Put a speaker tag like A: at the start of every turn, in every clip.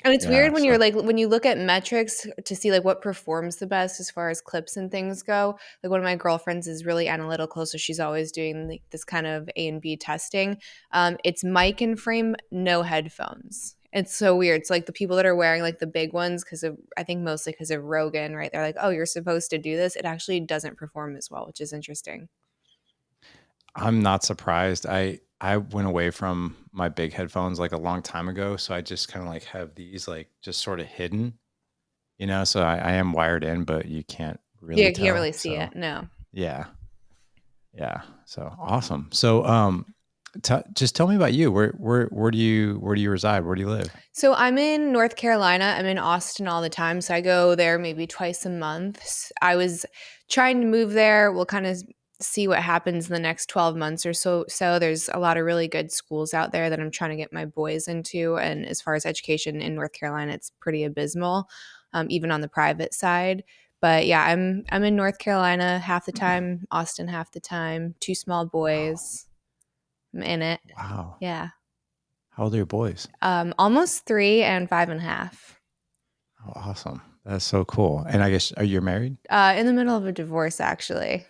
A: And it's
B: Yeah.
A: weird when you're like, when you look at metrics to see like what performs the best as far as clips and things go. Like one of my girlfriends is really analytical, so she's always doing like this kind of A and B testing. It's mic and frame, no headphones. It's so weird. It's like the people that are wearing like the big ones because of, I think mostly because of Rogan, right? They're like, oh, you're supposed to do this. It actually doesn't perform as well, which is interesting.
B: I'm not surprised. I went away from my big headphones like a long time ago, so I just kind of like have these like just sort of hidden, so I am wired in, but you can't
A: Yeah,
B: really
A: you can't
B: tell.
A: really see
B: So
A: it. No.
B: yeah. Yeah. So awesome. So just tell me about you. Where do you reside? Where do you live?
A: So I'm in North Carolina. I'm in Austin all the time. So I go there maybe twice a month. I was trying to move there. We'll kind of see what happens in the next 12 months or so. So there's a lot of really good schools out there that I'm trying to get my boys into. And as far as education in North Carolina, it's pretty abysmal, even on the private side. But yeah, I'm in North Carolina half the time, Austin half the time, two small
B: Wow.
A: boys. I'm in it.
B: Wow.
A: Yeah.
B: How old are your boys?
A: Almost 3 and 5.5.
B: Oh, awesome. That's so cool. And I guess, are you married?
A: In the middle of a divorce, actually.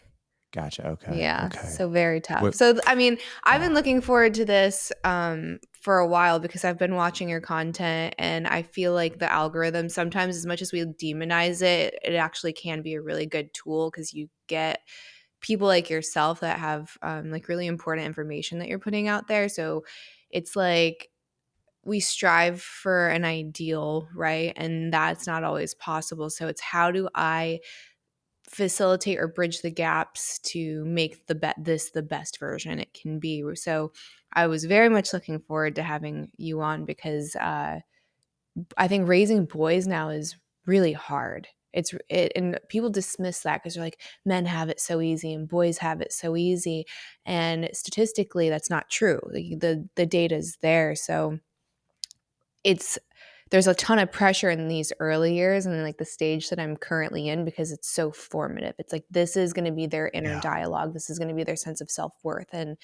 B: Gotcha. Okay.
A: Yeah,
B: Okay.
A: so very tough.
B: What?
A: So, I mean, I've been
B: Wow.
A: looking forward to this for a while because I've been watching your content, and I feel like the algorithm sometimes, as much as we demonize it, it actually can be a really good tool because you get people like yourself that have like really important information that you're putting out there. So it's like we strive for an ideal, right? And that's not always possible. So it's how do I facilitate or bridge the gaps to make this the best version it can be. So I was very much looking forward to having you on because I think raising boys now is really hard. And people dismiss that because they're like, men have it so easy and boys have it so easy, and statistically that's not true. The data is there. So it's there's a ton of pressure in these early years and like the stage that I'm currently in because it's so formative. It's like this is going to be their inner
B: Yeah.
A: dialogue. This is going to be their sense of self-worth and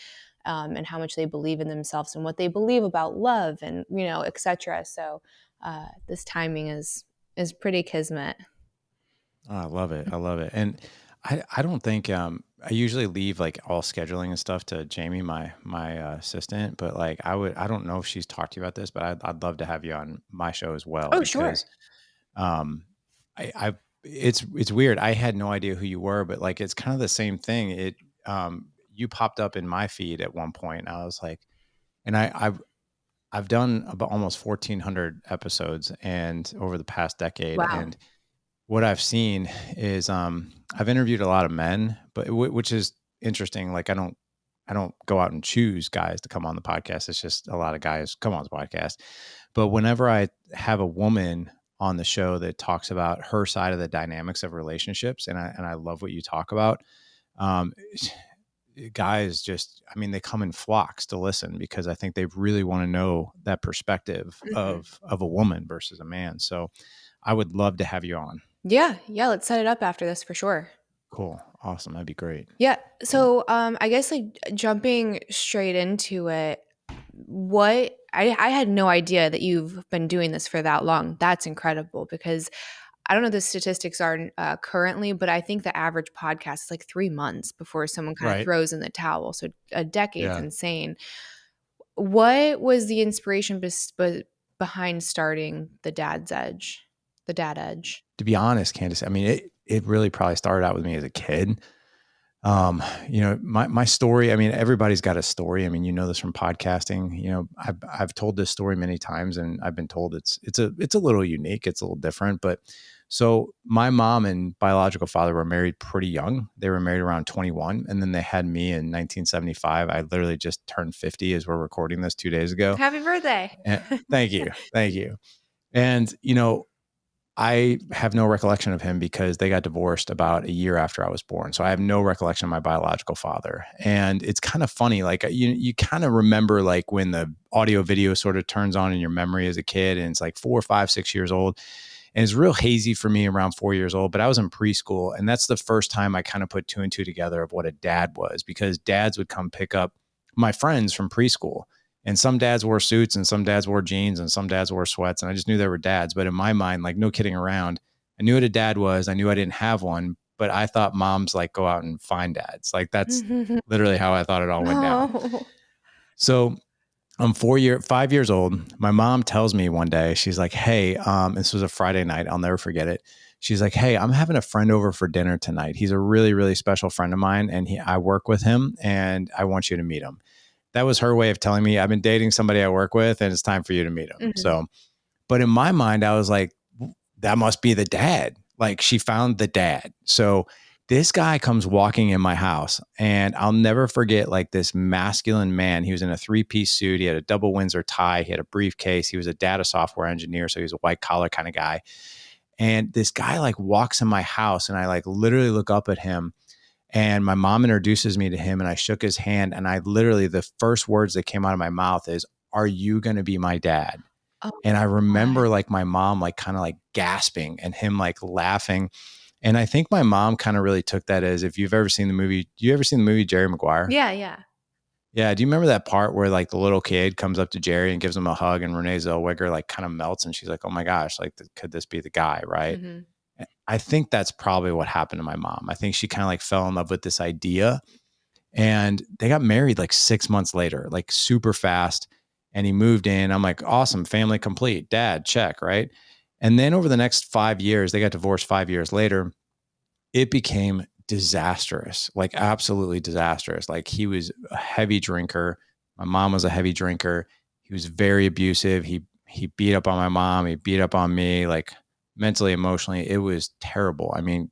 A: how much they believe in themselves and what they believe about love and etc. So this timing is pretty kismet.
B: Oh, I love it. I love it. And I don't think I usually leave like all scheduling and stuff to Jamie, my assistant, but like I don't know if she's talked to you about this, but I'd love to have you on my show as well
A: Oh, sure.
B: because um I it's weird. I had no idea who you were, but like it's kind of the same thing. You popped up in my feed at one point and I was like, and I've done about almost 1,400 episodes and over the past decade.
A: Wow.
B: And what I've seen is I've interviewed a lot of men, but which is interesting. Like I don't go out and choose guys to come on the podcast. It's just a lot of guys come on the podcast. But whenever I have a woman on the show that talks about her side of the dynamics of relationships, and I love what you talk about, um, guys just, I mean, they come in flocks to listen because I think they really want to know that perspective of a woman versus a man. So I would love to have you on.
A: Yeah, let's set it up after this for sure.
B: Cool. Awesome. That'd be great.
A: Yeah.
B: Cool.
A: So I guess like jumping straight into it, what I had no idea that you've been doing this for that long. That's incredible because I don't know the statistics are currently, but I think the average podcast is like 3 months before someone kind of
B: Right.
A: throws in the towel. So a decade's
B: Yeah.
A: insane. What was the inspiration behind starting the Dad Edge?
B: To be honest, Candice, I mean, it really probably started out with me as a kid. My story, I mean, everybody's got a story. I mean, you know this from podcasting. I've told this story many times and I've been told it's a little unique. It's a little different, but so my mom and biological father were married pretty young. They were married around 21 and then they had me in 1975. I literally just turned 50 as we're recording this 2 days ago.
A: Happy birthday.
B: And thank you. Thank you. And, I have no recollection of him because they got divorced about a year after I was born. So I have no recollection of my biological father. And it's kind of funny. Like you kind of remember like when the audio video sort of turns on in your memory as a kid and it's like 4, 5, 6 years old. And it's real hazy for me around 4 years old, but I was in preschool. And that's the first time I kind of put 2 and 2 together of what a dad was because dads would come pick up my friends from preschool. And some dads wore suits and some dads wore jeans and some dads wore sweats. And I just knew they were dads. But in my mind, like no kidding around, I knew what a dad was. I knew I didn't have one, but I thought moms like go out and find dads. Like that's literally how I thought it all went down.
A: Oh.
B: So I'm 5 years old. My mom tells me one day, she's like, hey, this was a Friday night. I'll never forget it. She's like, hey, I'm having a friend over for dinner tonight. He's a really, really special friend of mine. And I work with him and I want you to meet him. That was her way of telling me I've been dating somebody I work with and it's time for you to meet him. So, but in my mind, I was like, that must be the dad. Like she found the dad. So this guy comes walking in my house and I'll never forget like this masculine man. He was in a 3-piece suit. He had a double Windsor tie. He had a briefcase. He was a data software engineer. So he was a white collar kind of guy. And this guy like walks in my house and I like literally look up at him and my mom introduces me to him and I shook his hand. And I literally, the first words that came out of my mouth is, are you going to be my dad?
A: Oh,
B: And I
A: God.
B: remember like my mom, like kind of like gasping and him like laughing. And I think my mom kind of really took that as, if you've ever seen the movie, you ever seen the movie Jerry Maguire?
A: Yeah, yeah.
B: Yeah. Do you remember that part where like the little kid comes up to Jerry and gives him a hug and Renee Zellweger like kind of melts and she's like, oh my gosh, like could this be the guy? Right. I think that's probably what happened to my mom. I think she kind of like fell in love with this idea and they got married like 6 months later, like super fast. And he moved in. I'm like, awesome, family complete, dad, check, right? And then over the next 5 years, they got divorced 5 years later. It became disastrous, like absolutely disastrous. Like he was a heavy drinker. My mom was a heavy drinker. He was very abusive. He beat up on my mom. He beat up on me, like mentally, emotionally. It was terrible. I mean,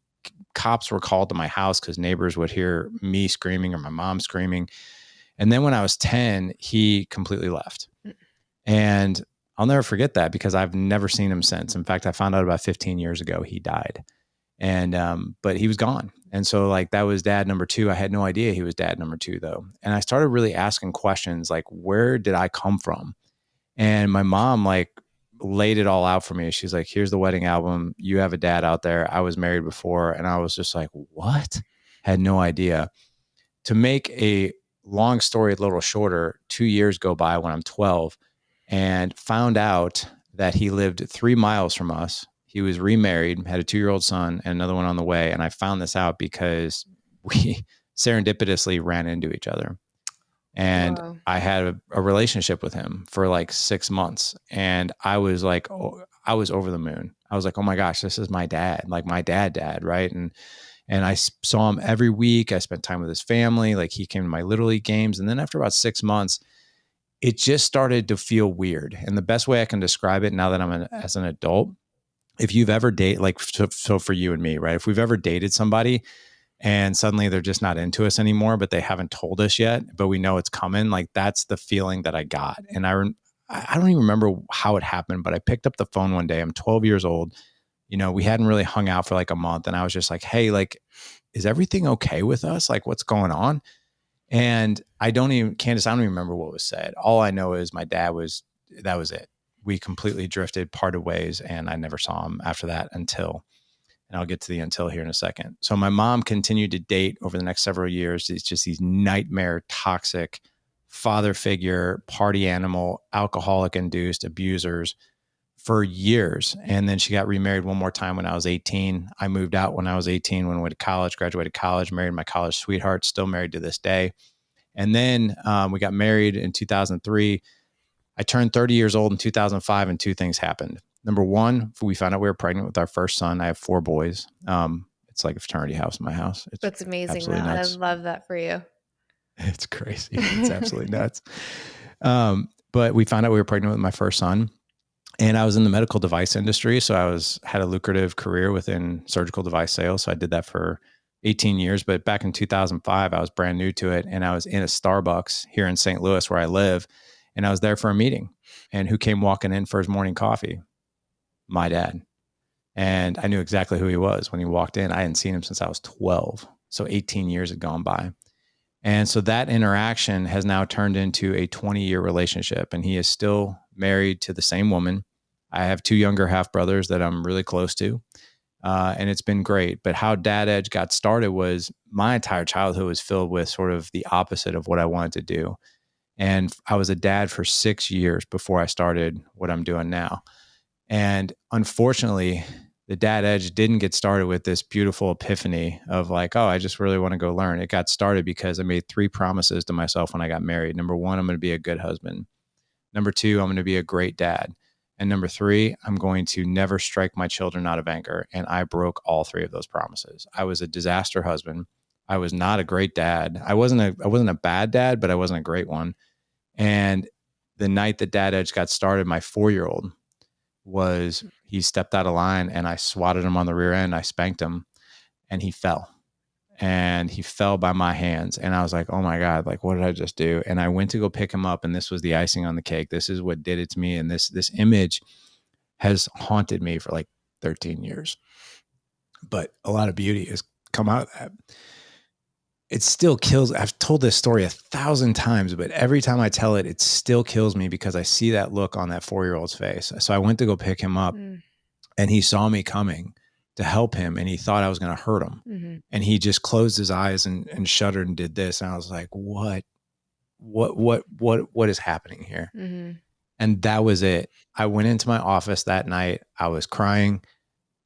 B: cops were called to my house because neighbors would hear me screaming or my mom screaming. And then when I was 10, he completely left. And I'll never forget that because I've never seen him since. In fact, I found out about 15 years ago he died. And but he was gone. And so like that was dad number 2. I had no idea he was dad number 2 though. And I started really asking questions like, where did I come from? And my mom like laid it all out for me. She's like, here's the wedding album. You have a dad out there. I was married before. And I was just like, what? Had no idea. To make a long story a little shorter, 2 years go by when I'm 12 and found out that he lived 3 miles from us. He was remarried, had a 2-year-old son and another one on the way. And I found this out because we serendipitously ran into each other. And
A: Whoa.
B: I had a relationship with him for like 6 months. And I was like, oh, I was over the moon. I was like, oh my gosh, this is my dad, like my dad, right? And I saw him every week. I spent time with his family. Like he came to my Little League games. And then after about 6 months, it just started to feel weird. And the best way I can describe it now that I'm as an adult, if you've ever dated, like, so for you and me, right? If we've ever dated somebody and suddenly they're just not into us anymore, but they haven't told us yet, but we know it's coming, like that's the feeling that I got. And I don't even remember how it happened, but I picked up the phone one day. I'm 12 years old. You know, we hadn't really hung out for like a month. And I was just like, hey, like, is everything okay with us? Like, what's going on? And Candice, I don't even remember what was said. All I know is that was it. We completely drifted, parted ways, and I never saw him after that until, and I'll get to the until here in a second. So my mom continued to date over the next several years. It's just these nightmare, toxic father figure, party animal, alcoholic induced abusers for years. And then she got remarried one more time when I was 18. I moved out when I was 18, when I went to college, graduated college, married my college sweetheart, still married to this day. And then we got married in 2003. I turned 30 years old in 2005 and 2 things happened. Number one, we found out we were pregnant with our first son. I have 4 boys. It's like a fraternity house in my house. It's
A: That's amazing, though.
B: absolutely
A: I
B: nuts.
A: love that for you.
B: It's crazy. It's absolutely nuts. But we found out we were pregnant with my first son. And I was in the medical device industry. So had a lucrative career within surgical device sales. So I did that for 18 years. But back in 2005, I was brand new to it. And I was in a Starbucks here in St. Louis where I live. And I was there for a meeting. And who came walking in for his morning coffee? My dad. And I knew exactly who he was when he walked in. I hadn't seen him since I was 12. So 18 years had gone by. And so that interaction has now turned into a 20-year relationship. And he is still married to the same woman. I have 2 younger half brothers that I'm really close to. And it's been great. But how Dad Edge got started was my entire childhood was filled with sort of the opposite of what I wanted to do. And I was a dad for 6 years before I started what I'm doing now. And unfortunately, the dad edge didn't get started with this beautiful epiphany of like, oh, I just really want to go learn. It got started because I made 3 promises to myself when I got married. Number 1, I'm going to be a good husband. Number 2, I'm going to be a great dad. And number 3, I'm going to never strike my children out of anger. And I broke all 3 of those promises. I was a disaster husband. I was not a great dad. I wasn't a bad dad, but I wasn't a great one. And the night that Dad Edge got started, my 4-year-old he stepped out of line and I swatted him on the rear end. I spanked him and he fell by my hands. And I was like, oh my God, like, what did I just do? And I went to go pick him up and this was the icing on the cake. This is what did it to me. And this image has haunted me for like 13 years, but a lot of beauty has come out of that. It still kills. I've told this story 1,000 times, but every time I tell it, it still kills me because I see that look on that 4-year-old's face. So I went to go pick him up and he saw me coming to help him and he thought I was going to hurt him.
A: Mm-hmm.
B: And he just closed his eyes and shuddered and did this. And I was like, what is happening here?
A: Mm-hmm.
B: And that was it. I went into my office that night. I was crying.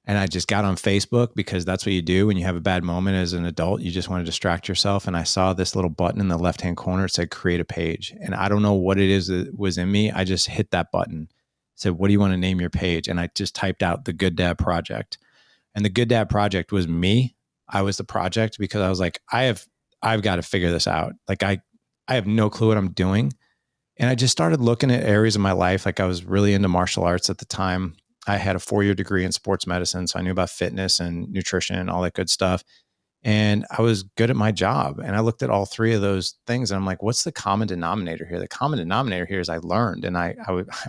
B: And I just got on Facebook because that's what you do when you have a bad moment as an adult. You just want to distract yourself. And I saw this little button in the left-hand corner. It said create a page. And I don't know what it is that was in me. I just hit that button. It said, what do you want to name your page? And I just typed out the Good Dad Project. And the Good Dad Project was me. I was the project because I was like, I've got to figure this out. Like I have no clue what I'm doing. And I just started looking at areas of my life. Like I was really into martial arts at the time. I had a 4-year degree in sports medicine. So I knew about fitness and nutrition and all that good stuff. And I was good at my job. And I looked at all 3 of those things and I'm like, what's the common denominator here? The common denominator here is I learned and I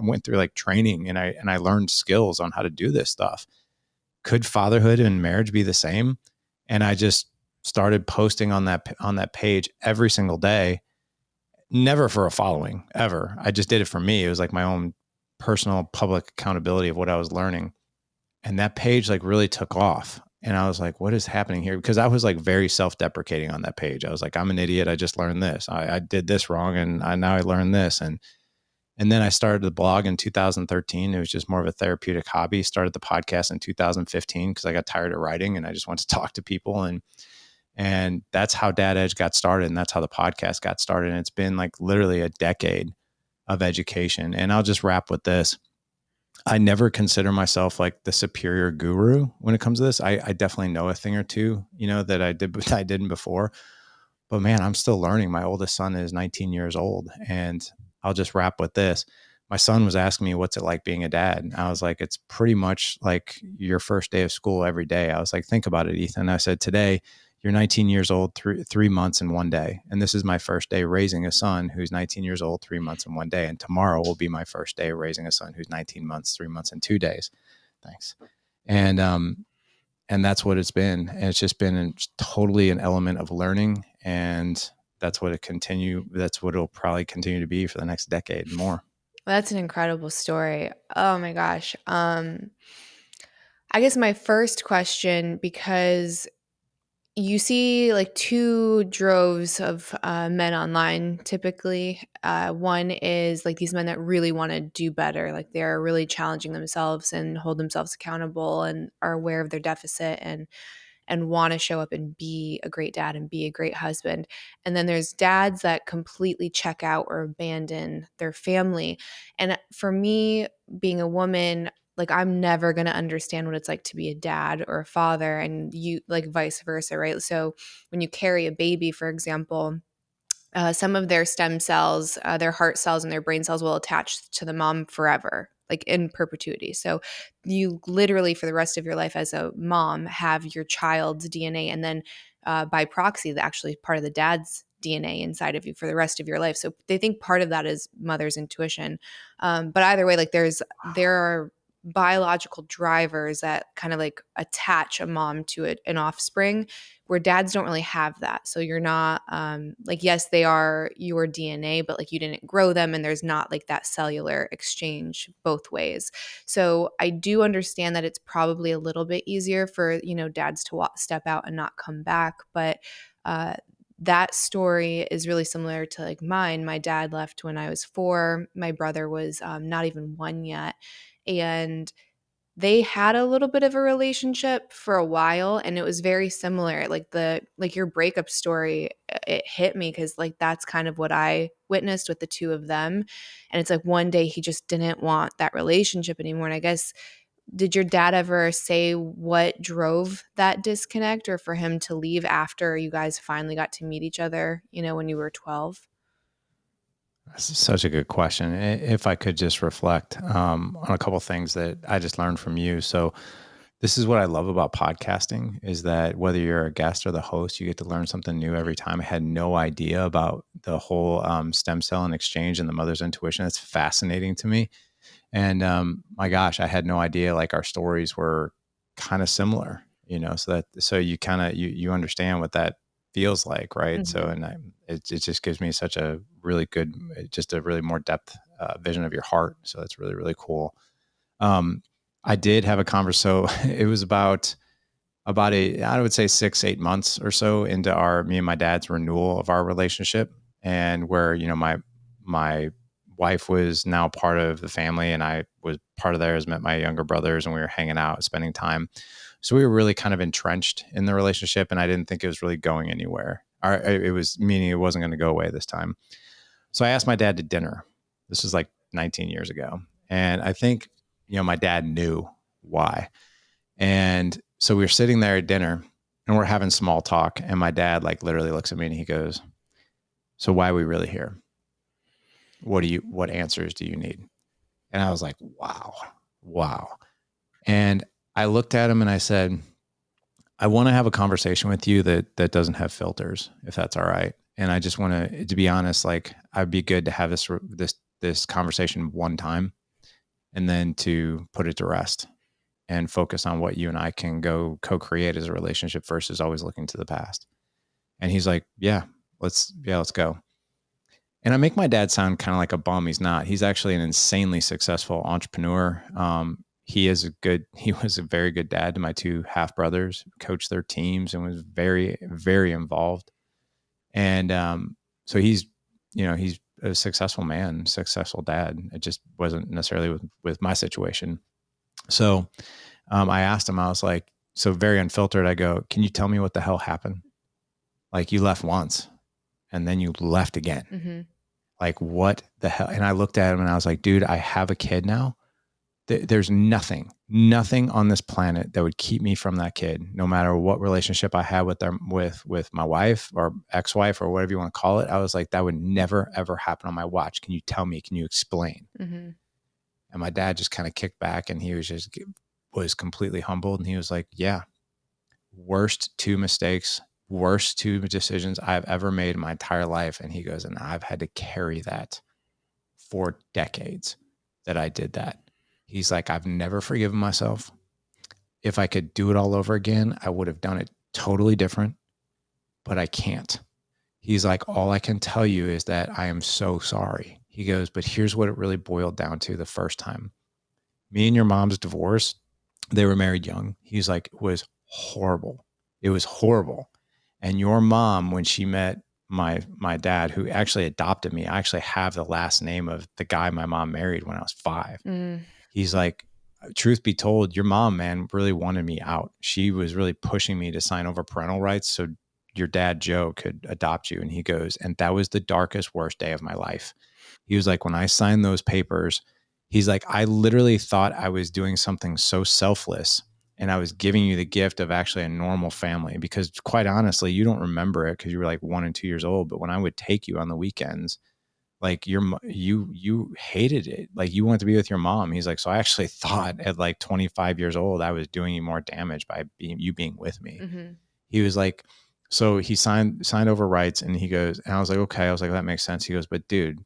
B: went through like training and I learned skills on how to do this stuff. Could fatherhood and marriage be the same? And I just started posting on that page every single day, never for a following ever. I just did it for me. It was like my own personal public accountability of what I was learning. And that page like really took off. And I was like, what is happening here? Because I was like very self-deprecating on that page. I was like, I'm an idiot. I just learned this. I did this wrong. And now I learned this. And then I started the blog in 2013. It was just more of a therapeutic hobby. Started the podcast in 2015 because I got tired of writing and I just wanted to talk to people. And that's how Dad Edge got started. And that's how the podcast got started. And it's been like literally a decade of education. And I'll just wrap with this. I never consider myself like the superior guru when it comes to this. I definitely know a thing or two, that I didn't before, but man, I'm still learning. My oldest son is 19 years old. And I'll just wrap with this. My son was asking me, what's it like being a dad? And I was like, it's pretty much like your first day of school every day. I was like, think about it, Ethan. I said, today, you're 19 years old, 3 months and 1 day. And this is my first day raising a son who's 19 years old, 3 months and 1 day. And tomorrow will be my first day raising a son who's 19 months, 3 months and 2 days. Thanks. And that's what it's been. And it's just been totally an element of learning. And that's what it'll probably continue to be for the next decade and more.
A: Well, that's an incredible story. Oh my gosh. I guess my first question, because you see like 2 droves of men online typically. One is like these men that really want to do better, like they're really challenging themselves and hold themselves accountable and are aware of their deficit and want to show up and be a great dad and be a great husband. And then there's dads that completely check out or abandon their family. And for me, being a woman, like I'm never going to understand what it's like to be a dad or a father, and you like vice versa, right? So when you carry a baby, for example, some of their stem cells, their heart cells and their brain cells will attach to the mom forever, like in perpetuity. So you literally, for the rest of your life as a mom, have your child's DNA, and then by proxy, actually part of the dad's DNA inside of you for the rest of your life. So they think part of that is mother's intuition. But either way, like there are biological drivers that kind of like attach a mom to an offspring, where dads don't really have that. So you're not like, yes, they are your DNA, but like you didn't grow them, and there's not like that cellular exchange both ways. So I do understand that it's probably a little bit easier for dads to step out and not come back, but that story is really similar to like mine. My dad left when I was 4. My brother was not even 1 yet. And they had a little bit of a relationship for a while, and it was very similar. Like your breakup story, it hit me because like that's kind of what I witnessed with the two of them. And it's like one day he just didn't want that relationship anymore. And I guess, did your dad ever say what drove that disconnect, or for him to leave after you guys finally got to meet each other, when you were 12?
B: That's such a good question. If I could just reflect on a couple things that I just learned from you. So this is what I love about podcasting, is that whether you're a guest or the host, you get to learn something new every time. I had no idea about the whole stem cell and exchange and the mother's intuition. It's fascinating to me. And my gosh, I had no idea like our stories were kind of similar, so you kind of, you understand what that feels like. Right. So,
A: Mhm.
B: and it just gives me such a really good, just a really more depth vision of your heart. So that's really, really cool. Um, I did have a conversation. It was about I would say 6-8 months or so into me and my dad's renewal of our relationship, and where, my wife was now part of the family and I was part of theirs, met my younger brothers, and we were hanging out, spending time. So we were really kind of entrenched in the relationship, and I didn't think it was really going anywhere. It was, meaning it wasn't going to go away this time. So I asked my dad to dinner. This was like 19 years ago. And I think, my dad knew why. And so we were sitting there at dinner and we're having small talk. And my dad like literally looks at me and he goes, "So why are we really here? What answers do you need?" And I was like, wow, wow. And I looked at him and I said, "I want to have a conversation with you that doesn't have filters, if that's all right. And I just want to be honest, like I'd be good to have this conversation one time and then to put it to rest and focus on what you and I can go co-create as a relationship versus always looking to the past." And he's like, let's go." And I make my dad sound kind of like a bum. He's not. He's actually an insanely successful entrepreneur. He was a very good dad to my two half brothers, coached their teams, and was very, very involved. And so he's a successful man, successful dad. It just wasn't necessarily with my situation. So I asked him, I was like, so very unfiltered, I go, "Can you tell me what the hell happened? Like you left once and then you left again.
A: Mm-hmm.
B: Like what the hell?" And I looked at him and I was like, "Dude, I have a kid now. There's nothing on this planet that would keep me from that kid, no matter what relationship I had with my wife or ex-wife or whatever you want to call it." I was like, "That would never, ever happen on my watch. Can you tell me? Can you explain?"
A: Mm-hmm.
B: And my dad just kind of kicked back and he was completely humbled. And he was like, "Yeah, worst two decisions I've ever made in my entire life." And he goes, "And I've had to carry that for decades that I did that." He's like, "I've never forgiven myself. If I could do it all over again, I would have done it totally different, but I can't." He's like, "All I can tell you is that I am so sorry." He goes, "But here's what it really boiled down to the first time. Me and your mom's divorce, they were married young." He's like, "It was horrible. It was horrible. And your mom, when she met my dad, who actually adopted me, I actually have the last name of the guy my mom married when I was 5.
A: Mm.
B: He's like, truth be told, your mom, man, really wanted me out. She was really pushing me to sign over parental rights so your dad, Joe, could adopt you." And he goes, "And that was the darkest, worst day of my life." He was like, "When I signed those papers," he's like, "I literally thought I was doing something so selfless and I was giving you the gift of actually a normal family, because quite honestly, you don't remember it because you were like 1 and 2 years old. But when I would take you on the weekends, like you hated it. Like you wanted to be with your mom." He's like, "So I actually thought at like 25 years old, I was doing you more damage by being with me."
A: Mm-hmm.
B: He was like, so he signed over rights, and he goes, and I was like, "Okay." I was like, "That makes sense." He goes, "But dude,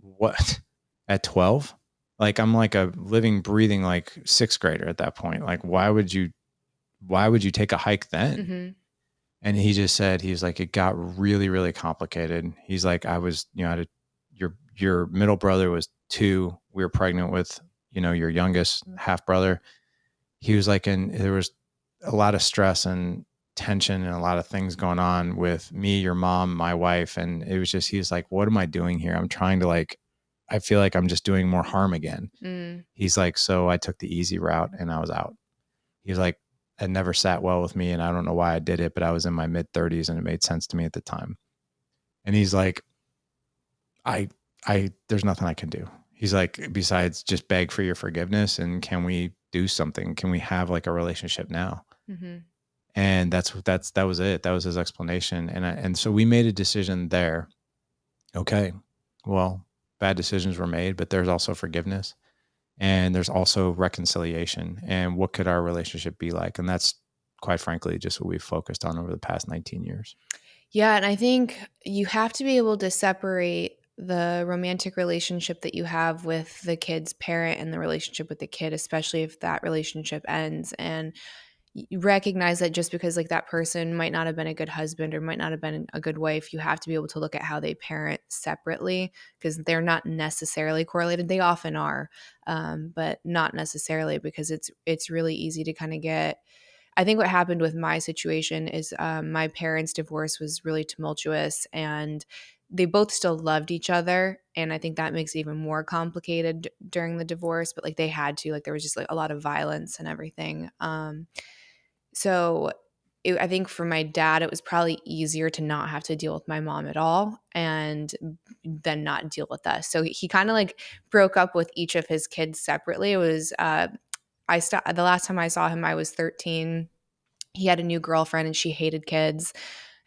B: what, at 12? Like I'm like a living, breathing like sixth grader at that point. Like why would you take a hike then?"
A: Mm-hmm.
B: And he just said, he's like, "It got really, really complicated." He's like, "I was, your middle brother was 2. We were pregnant with, your youngest half brother." He was like, "And there was a lot of stress and tension and a lot of things going on with me, your mom, my wife. And it was just, he's like, what am I doing here? I'm trying to like, I feel like I'm just doing more harm again.
A: Mm,
B: He's like, so I took the easy route and I was out. He's like, it never sat well with me. And I don't know why I did it, but I was in my mid 30s and it made sense to me at the time. And he's like, I, there's nothing I can do. He's like, besides just beg for your forgiveness. And can we do something? Can we have like a relationship now?
A: mm-hmm.
B: And that was it. That was his explanation. And so we made a decision there. Okay, well, bad decisions were made, but there's also forgiveness and there's also reconciliation. And what could our relationship be like? And that's quite frankly just what we've focused on over the past 19 years.
A: Yeah, and I think you have to be able to separate the romantic relationship that you have with the kid's parent and the relationship with the kid, especially if that relationship ends. And you recognize that just because like that person might not have been a good husband or might not have been a good wife, you have to be able to look at how they parent separately because they're not necessarily correlated. They often are, but not necessarily because it's really easy to kind of get. I think what happened with my situation is my parents' divorce was really tumultuous and they both still loved each other. And I think that makes it even more complicated during the divorce, but like they had to, like there was just like a lot of violence and everything. So I think for my dad, it was probably easier to not have to deal with my mom at all and then not deal with us. So he kind of like broke up with each of his kids separately. It was, the last time I saw him, I was 13. He had a new girlfriend and she hated kids.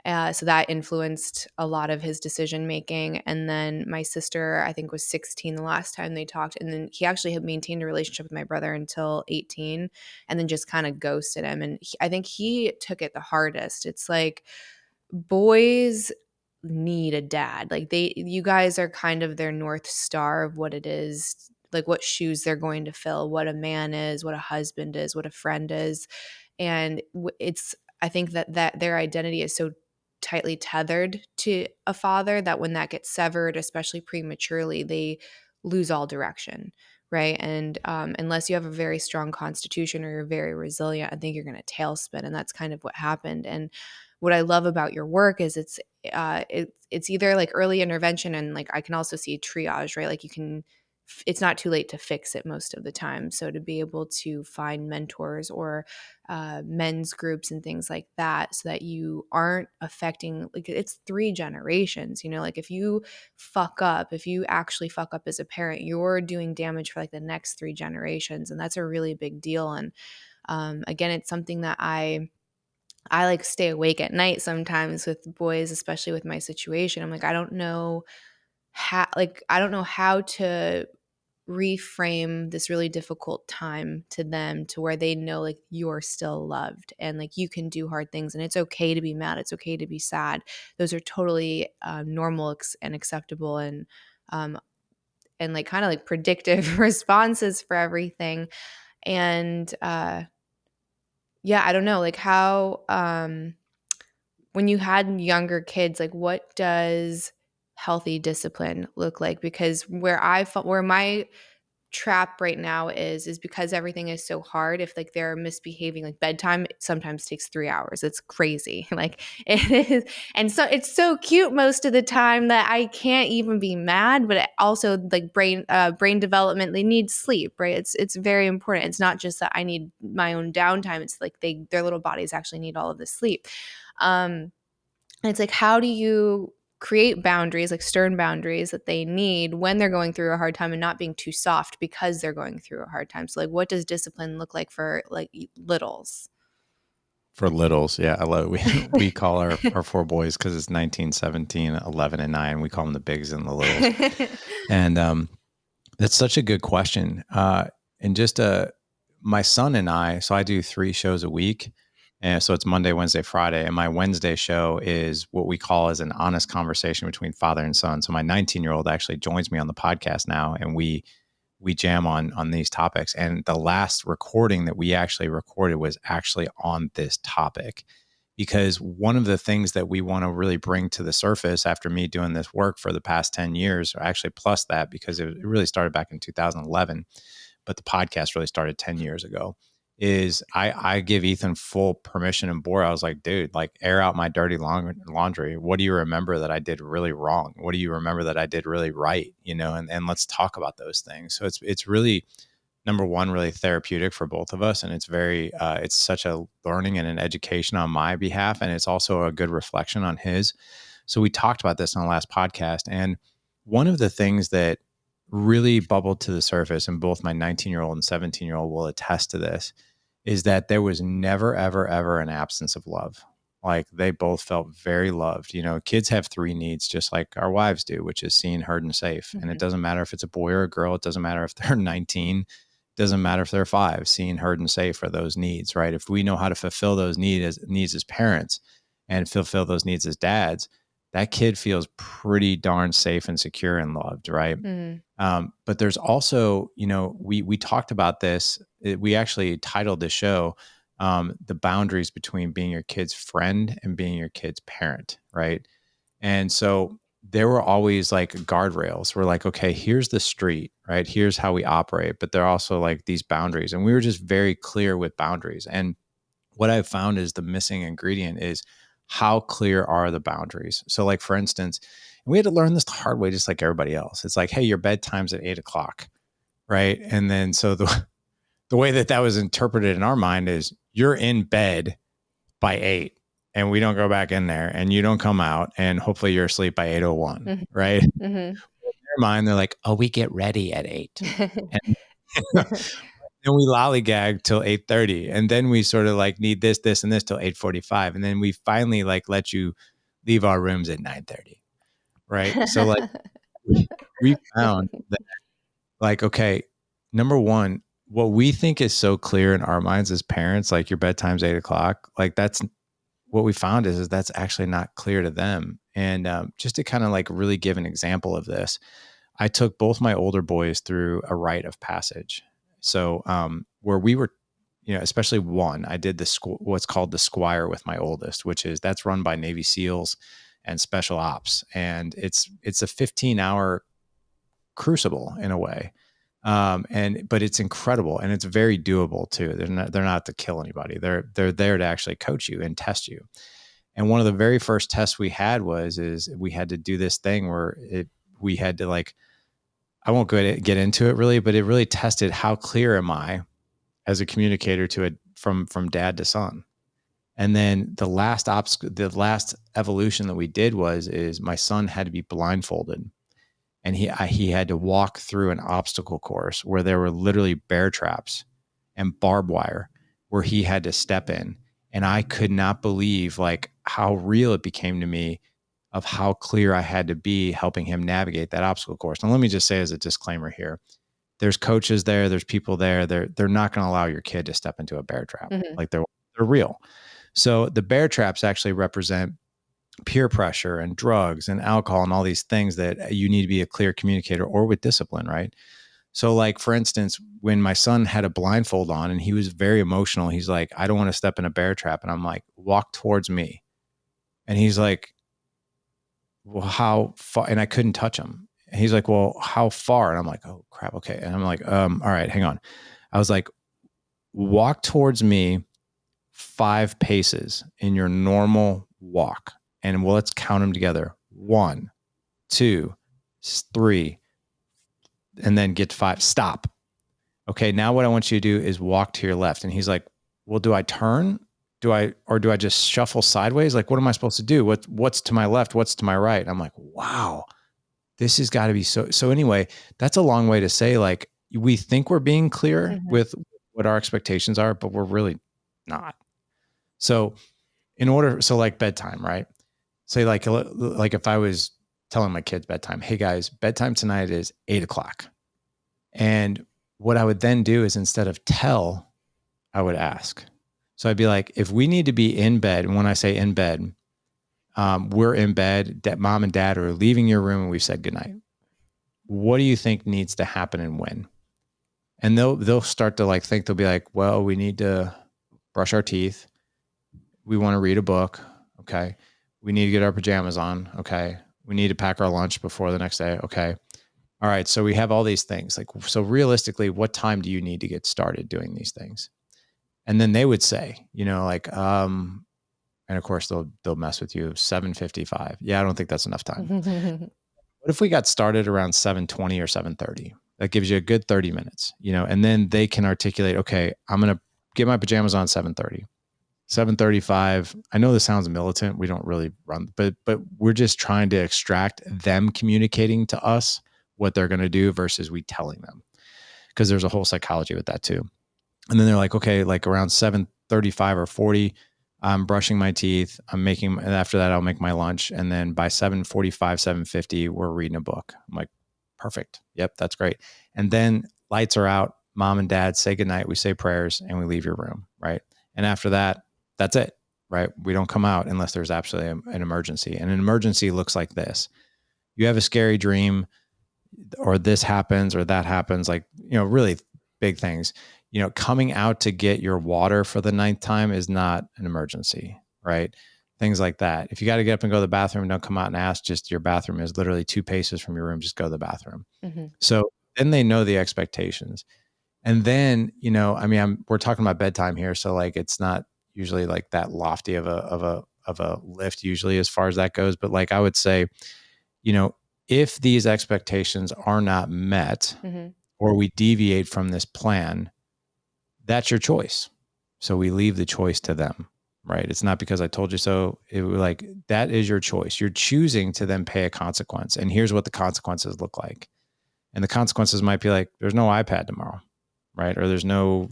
A: So that influenced a lot of his decision making. And then my sister, I think, was 16 the last time they talked. And then he actually had maintained a relationship with my brother until 18 and then just kind of ghosted him. And I think he took it the hardest. It's like boys need a dad. Like you guys are kind of their North Star of what it is, like what shoes they're going to fill, what a man is, what a husband is, what a friend is. And it's, I think that their identity is so tightly tethered to a father that when that gets severed, especially prematurely, they lose all direction, right? And unless you have a very strong constitution or you're very resilient, I think you're going to tailspin, and that's kind of what happened. And what I love about your work is it's either like early intervention and like I can also see triage, right? Like you can, it's not too late to fix it most of the time. So to be able to find mentors or men's groups and things like that so that you aren't affecting, like it's 3 generations, you know, like if you fuck up, if you actually fuck up as a parent, you're doing damage for like the next 3 generations. And that's a really big deal. And again, it's something that I like stay awake at night sometimes with boys, especially with my situation. I'm like, I don't know how to reframe this really difficult time to them to where they know like you're still loved and like you can do hard things and it's okay to be mad. It's okay to be sad. Those are totally normal and acceptable um, and like kind of like predictive responses for everything. And yeah, I don't know, like how when you had younger kids, like what does healthy discipline look like? Because where my trap right now is because everything is so hard, if like they're misbehaving, like bedtime sometimes takes 3 hours. It's crazy. Like it is. And so it's so cute most of the time that I can't even be mad, but it also like brain development, they need sleep, right? It's very important. It's not just that I need my own downtime. It's like their little bodies actually need all of this sleep. And it's like, how do you create boundaries, like stern boundaries that they need when they're going through a hard time and not being too soft because they're going through a hard time? So, like, what does discipline look like for like littles?
B: For littles, yeah, I love it. We call our 4 boys because it's 19, 17, 11, and 9. We call them the bigs and the littles. And that's such a good question. And just my son and I, so I do 3 shows a week. And so it's Monday, Wednesday, Friday. And my Wednesday show is what we call as an honest conversation between father and son. So my 19-year-old actually joins me on the podcast now, and we jam on these topics. And the last recording that we actually recorded was actually on this topic, because one of the things that we want to really bring to the surface after me doing this work for the past 10 years, or actually plus that, because it really started back in 2011, but the podcast really started 10 years ago, is I give Ethan full permission and board. I was like, dude, like air out my dirty laundry. What do you remember that I did really wrong? What do you remember that I did really right? And let's talk about those things. So it's really, number one, really therapeutic for both of us. And it's it's such a learning and an education on my behalf. And it's also a good reflection on his. So we talked about this on the last podcast. And one of the things that really bubbled to the surface, and both my 19-year-old and 17-year-old will attest to this, is that there was never, ever, ever an absence of love. Like they both felt very loved. Kids have three needs, just like our wives do, which is seen, heard, and safe. And it doesn't matter if it's a boy or a girl. It doesn't matter if they're 19. It doesn't matter if they're 5. Seen, heard, and safe are those needs, right? If we know how to fulfill those needs as parents and fulfill those needs as dads, that kid feels pretty darn safe and secure and loved, right? But there's also, we talked about this. We actually titled the show, the boundaries between being your kid's friend and being your kid's parent, right? And so there were always like guardrails. We're like, okay, here's the street, right? Here's how we operate. But there are also like these boundaries. And we were just very clear with boundaries. And what I've found is the missing ingredient is how clear are the boundaries? So like, for instance, and we had to learn this the hard way, just like everybody else. It's like, hey, your bedtime's at 8:00, right? And then so the way that was interpreted in our mind is you're in bed by 8 and we don't go back in there and you don't come out and hopefully you're asleep by 8:01, right? In their mind, they're like, oh, we get ready at 8. And then we lollygag till 8:30. And then we sort of like need this, and this till 8:45. And then we finally like let you leave our rooms at 9:30. Right. So like we found that like, okay, number one, what we think is so clear in our minds as parents, like your bedtime's 8:00, like that's what we found is that's actually not clear to them. And just to kind of like really give an example of this, I took both my older boys through a rite of passage. So where we were, especially one, I did what's called the Squire with my oldest, that's run by Navy SEALs and special ops. And it's a 15-hour crucible in a way. But it's incredible and it's very doable too. They're not to kill anybody. They're there to actually coach you and test you. And one of the very first tests we had is we had to do this thing where we had to like, I won't get into it really, but it really tested how clear am I as a communicator from dad to son. And then the last evolution that we did is my son had to be blindfolded. And he had to walk through an obstacle course where there were literally bear traps and barbed wire where he had to step in. And I could not believe like how real it became to me of how clear I had to be helping him navigate that obstacle course. Now, let me just say as a disclaimer here, there's coaches there, there's people there. They're not going to allow your kid to step into a bear trap. Like they're real. So the bear traps actually represent peer pressure and drugs and alcohol and all these things that you need to be a clear communicator or with discipline, right? So like, for instance, when my son had a blindfold on and he was very emotional, he's like, I don't want to step in a bear trap. And I'm like, walk towards me. And he's like, well, how far? And I couldn't touch him. And he's like, well, how far? And I'm like, oh crap. Okay. And I'm like, all right, hang on. I was like, walk towards me 5 paces in your normal walk. And well, let's count them together. 1, 2, 3, and then get 5. Stop. Okay. Now what I want you to do is walk to your left. And he's like, well, do I turn? Do I just shuffle sideways? Like, what am I supposed to do? What's to my left? What's to my right? And I'm like, wow, this has got to be so anyway, that's a long way to say, like, we think we're being clear with what our expectations are, but we're really not. So like bedtime, right? Say like if I was telling my kids bedtime, hey guys, bedtime tonight is 8:00. And what I would then do is instead of tell, I would ask. So I'd be like, if we need to be in bed, and when I say in bed, we're in bed, mom and dad are leaving your room and we've said goodnight. What do you think needs to happen and when? And they'll start to like think, they'll be like, well, we need to brush our teeth. We want to read a book. Okay. We need to get our pajamas on. Okay. We need to pack our lunch before the next day. Okay. All right. So we have all these things. Like, so realistically, what time do you need to get started doing these things? And then they would say, like, and of course they'll mess with you. 7:55. Yeah, I don't think that's enough time. What if we got started around 7:20 or 7:30? That gives you a good 30 minutes, and then they can articulate, okay, I'm going to get my pajamas on 7:30. 7:35. I know this sounds militant. We don't really run, but we're just trying to extract them communicating to us what they're going to do versus we telling them, because there's a whole psychology with that too. And then they're like, okay, like around 7:35 or 40, I'm brushing my teeth. And after that, I'll make my lunch. And then by 7:45, 7:50, we're reading a book. I'm like, perfect. Yep, that's great. And then lights are out. Mom and dad say goodnight. We say prayers and we leave your room. Right. And after that, that's it. Right. We don't come out unless there's absolutely an emergency. And an emergency looks like this. You have a scary dream, or this happens or that happens, like, really big things. Coming out to get your water for the ninth time is not an emergency, right? Things like that. If you got to get up and go to the bathroom, don't come out and ask. Just your bathroom is literally 2 paces from your room. Just go to the bathroom.
A: Mm-hmm.
B: So then they know the expectations. And then, we're talking about bedtime here. So like, it's not usually like that lofty of a lift usually as far as that goes. But like, I would say, if these expectations are not met,
A: Mm-hmm.
B: or we deviate from this plan, that's your choice. So we leave the choice to them, right? It's not because I told you so. That is your choice. You're choosing to then pay a consequence. And here's what the consequences look like. And the consequences might be like, there's no iPad tomorrow, right? Or there's no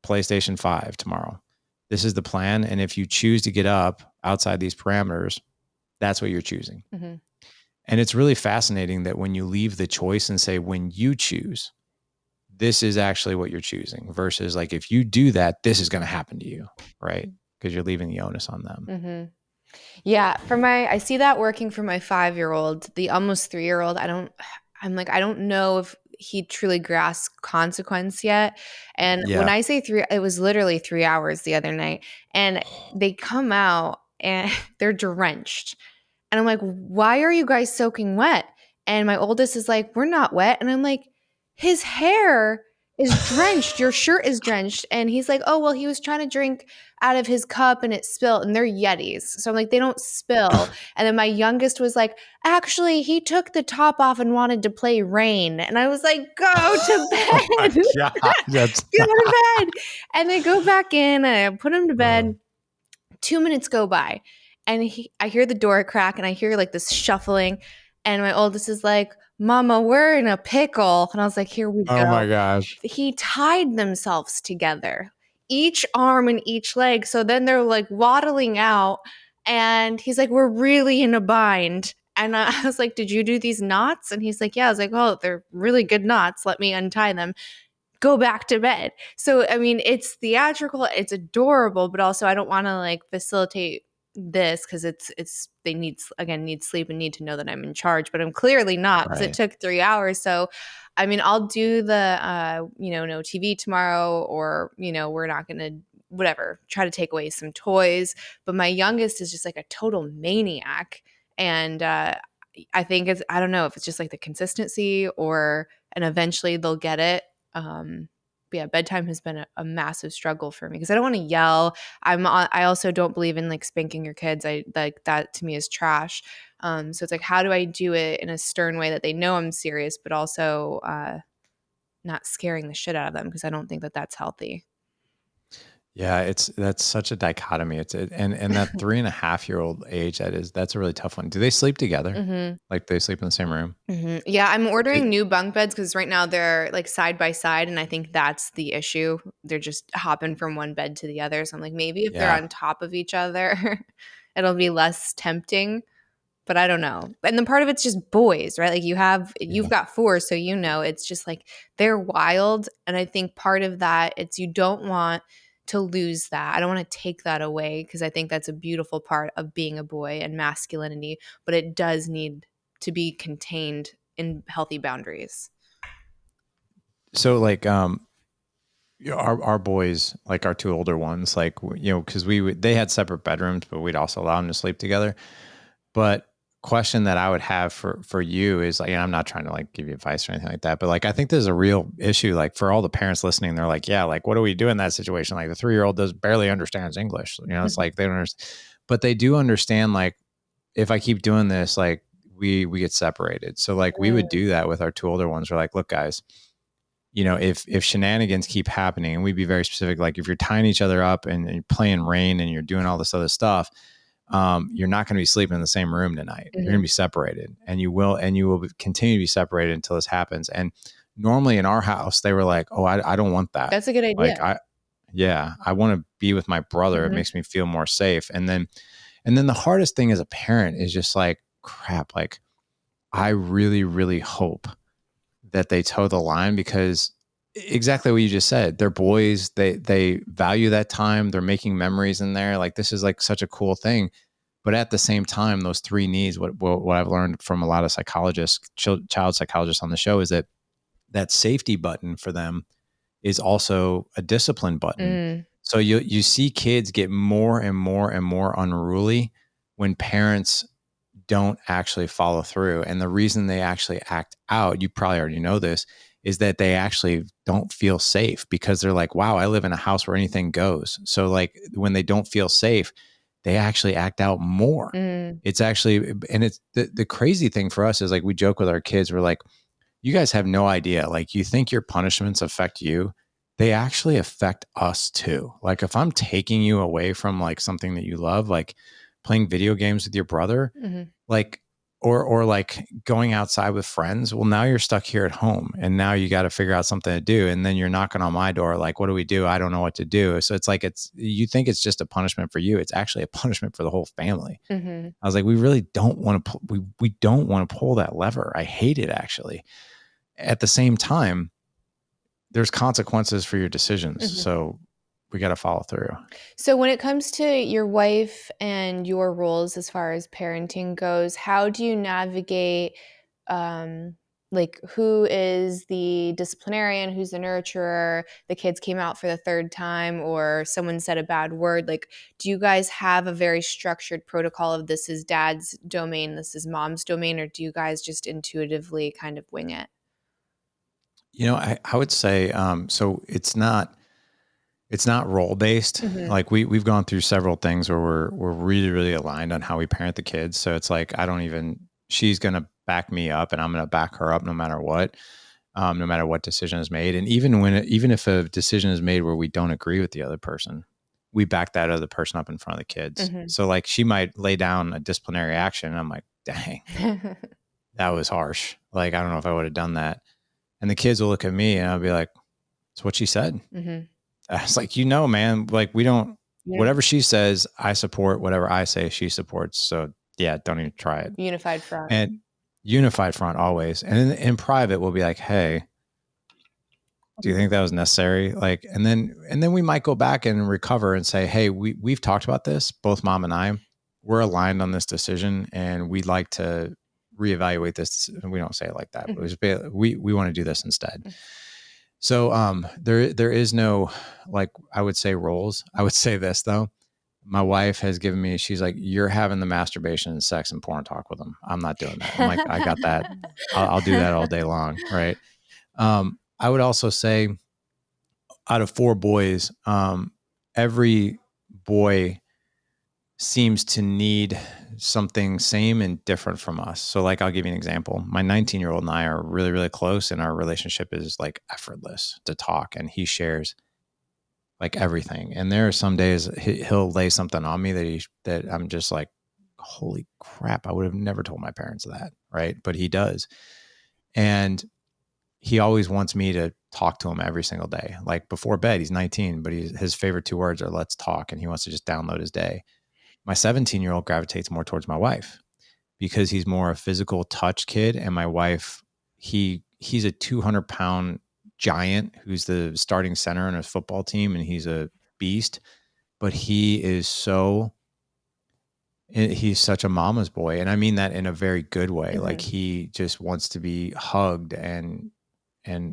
B: PlayStation 5 tomorrow. This is the plan. And if you choose to get up outside these parameters, that's what you're choosing.
A: Mm-hmm.
B: And it's really fascinating that when you leave the choice and say, when you choose, this is actually what you're choosing, versus like, if you do that, this is going to happen to you, right? Because you're leaving the onus on them.
A: Mm-hmm. Yeah, I see that working for my 5-year-old, the almost 3-year-old. I don't know if he truly grasps consequence yet. And when
B: Yeah.
A: I say it was literally 3 hours the other night, and they come out and they're drenched. And I'm like, why are you guys soaking wet? And my oldest is like, we're not wet. And I'm like, his hair is drenched. Your shirt is drenched. And he's like, oh, well, he was trying to drink out of his cup and it spilled. And they're Yetis. So I'm like, they don't spill. And then my youngest was like, actually, he took the top off and wanted to play Rain. And I was like, go to
B: Oh my
A: bed.
B: God. That's
A: Go to bed. And they go back in and I put him to bed. 2 minutes go by and I hear the door crack and I hear like this shuffling and my oldest is like, Mama, we're in a pickle. And I was like, here we
B: oh
A: go.
B: my gosh.
A: He tied themselves together, each arm and each leg. So then they're like waddling out and he's like, we're really in a bind. And I was like, did you do these knots? And he's like, yeah. I was like, oh, they're really good knots. Let me untie them. Go back to bed. So, I mean, it's theatrical, it's adorable, but also I don't want to like facilitate this because they need sleep and need to know that I'm in charge, but I'm clearly not because it
B: Right.
A: took 3 hours. So, I mean, I'll do the no TV tomorrow, or we're not gonna whatever try to take away some toys. But my youngest is just like a total maniac, and I think I don't know if it's just like the consistency and eventually they'll get it. But yeah, bedtime has been a massive struggle for me because I don't want to yell. I also don't believe in like spanking your kids. I like that to me is trash. So it's like, how do I do it in a stern way that they know I'm serious, but also not scaring the shit out of them, because I don't think that that's healthy.
B: Yeah, that's such a dichotomy. And that 3.5-year-old age, that's a really tough one. Do they sleep together?
A: Mm-hmm.
B: Like they sleep in the same room?
A: Mm-hmm. Yeah, I'm ordering
B: It-
A: new bunk beds because right now they're like side by side, and I think that's the issue. They're just hopping from one bed to the other. So I'm like, maybe if they're
B: yeah.
A: on top of each other, it'll be less tempting. But I don't know. And then part of it's just boys, right? Like you've
B: Yeah.
A: got 4, so it's just like they're wild. And I think part of that, it's you don't want to lose that. I don't want to take that away because I think that's a beautiful part of being a boy and masculinity, but it does need to be contained in healthy boundaries.
B: So like, our boys, like our 2 older ones, like, because they had separate bedrooms, but we'd also allow them to sleep together. But question that I would have for you is like, and I'm not trying to like give you advice or anything like that, but like, I think there's a real issue, like for all the parents listening, they're like, yeah, like, what do we do in that situation? Like the 3-year-old does barely understands English. You know, it's like, they don't understand, but they do understand, like, if I keep doing this, like we get separated. So like we would do that with our 2 older ones. We're like, look, guys, you know, if shenanigans keep happening, and we'd be very specific, like if you're tying each other up and you're playing rain and you're doing all this other stuff, you're not going to be sleeping in the same room tonight. You're going to be separated, and you will continue to be separated until this happens. And normally in our house, they were like, oh, I don't want that.
A: That's a good idea.
B: Like I want to be with my brother. It makes me feel more safe. And then the hardest thing as a parent is just like, crap, like I really, really hope that they toe the line, because exactly what you just said, they're boys. They value that time. They're making memories in there. Like this is like such a cool thing. But at the same time, those 3 needs, what I've learned from a lot of psychologists, child psychologists on the show, is that safety button for them is also a discipline button. So you see kids get more and more and more unruly when parents don't actually follow through. And the reason they actually act out, you probably already know this, is that they actually don't feel safe, because they're like, wow, I live in a house where anything goes. So like when they don't feel safe, they actually act out more. It's actually, and it's the crazy thing for us is like, we joke with our kids. We're like, you guys have no idea. Like, you think your punishments affect you. They actually affect us too. Like if I'm taking you away from like something that you love, like playing video games with your brother, like, or like going outside with friends. Well, now you're stuck here at home, and now you got to figure out something to do. And then you're knocking on my door, like, what do we do? I don't know what to do. So it's like, you think it's just a punishment for you. It's actually a punishment for the whole family. I was like, we really don't want to, we don't want to pull that lever. I hate it, actually. At the same time, there's consequences for your decisions. So we got to follow through.
A: So when it comes to your wife and your roles as far as parenting goes, how do you navigate, like who is the disciplinarian, who's the nurturer, the kids came out for the 3rd time, or someone said a bad word? Like, do you guys have a very structured protocol of this is dad's domain, this is mom's domain, or do you guys just intuitively kind of wing it?
B: You know, I would say, so it's not role based. Like we've gone through several things where we're really, really aligned on how we parent the kids. So it's like, she's going to back me up, and I'm going to back her up no matter what, no matter what decision is made. And even if a decision is made where we don't agree with the other person, we back that other person up in front of the kids. So like she might lay down a disciplinary action, and I'm like, dang, that was harsh. Like, I don't know if I would have done that. And the kids will look at me, and I'll be like, it's what she said. I was like, man, like we don't, whatever she says, I support. Whatever I say, she supports. So yeah, don't even try it.
A: Unified front.
B: And unified front always. And in private, we'll be like, hey, do you think that was necessary? Like, and then we might go back and recover and say, hey, we've talked about this, both mom and I, we're aligned on this decision, and we'd like to reevaluate this. And we don't say it like that, but we want to do this instead. So there is no, like, I would say roles. I would say this though. My wife has given me, she's like, you're having the masturbation and sex and porn talk with them. I'm not doing that. I'm like, I got that. I'll do that all day long. Right. I would also say out of 4 boys, every boy seems to need something same and different from us. So like, I'll give you an example. My 19-year-old and I are really, really close, and our relationship is like effortless to talk, and he shares like everything. And there are some days he'll lay something on me that I'm just like, holy crap, I would have never told my parents that. Right. But he does. And he always wants me to talk to him every single day. Like before bed, he's 19, but his favorite 2 words are let's talk. And he wants to just download his day. My 17-year-old gravitates more towards my wife because he's more a physical touch kid. And my wife, he's a 200-pound giant who's the starting center on his football team, and he's a beast, but he's such a mama's boy. And I mean that in a very good way. Like he just wants to be hugged, and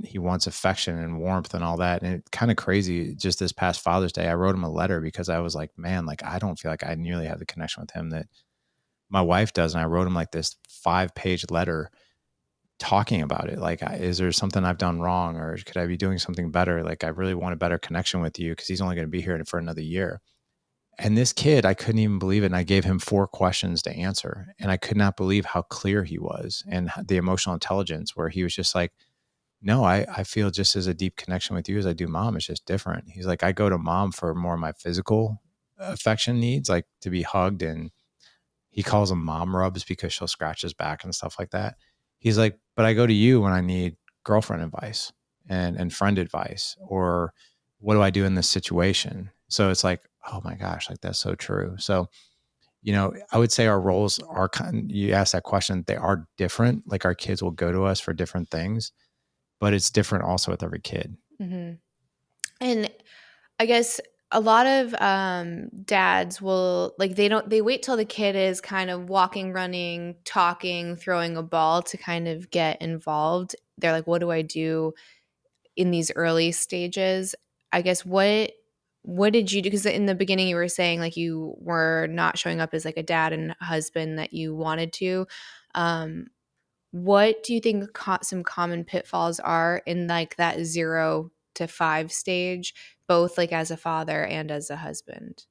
B: he wants affection and warmth and all that. And it's kind of crazy. Just this past Father's Day, I wrote him a letter because I was like, man, like, I don't feel like I nearly have the connection with him that my wife does. And I wrote him like this 5-page letter talking about it. Like, is there something I've done wrong, or could I be doing something better? Like, I really want a better connection with you because he's only going to be here for another year. And this kid, I couldn't even believe it. And I gave him 4 questions to answer. And I could not believe how clear he was and the emotional intelligence where he was just like, no, I feel just as a deep connection with you as I do mom. It's just different. He's like, I go to mom for more of my physical affection needs, like to be hugged. And he calls them mom rubs because she'll scratch his back and stuff like that. He's like, but I go to you when I need girlfriend advice and friend advice, or what do I do in this situation? So it's like, oh my gosh, like that's so true. So, I would say our roles are you asked that question, they are different. Like our kids will go to us for different things, but it's different also with every kid.
A: Mhm. And I guess a lot of dads will like they wait till the kid is kind of walking, running, talking, throwing a ball to kind of get involved. They're like, what do I do in these early stages? I guess what did you do? Because in the beginning you were saying like you were not showing up as like a dad and husband that you wanted to. Um, what do you think some common pitfalls are in like that 0 to 5 stage, both like as a father and as a husband?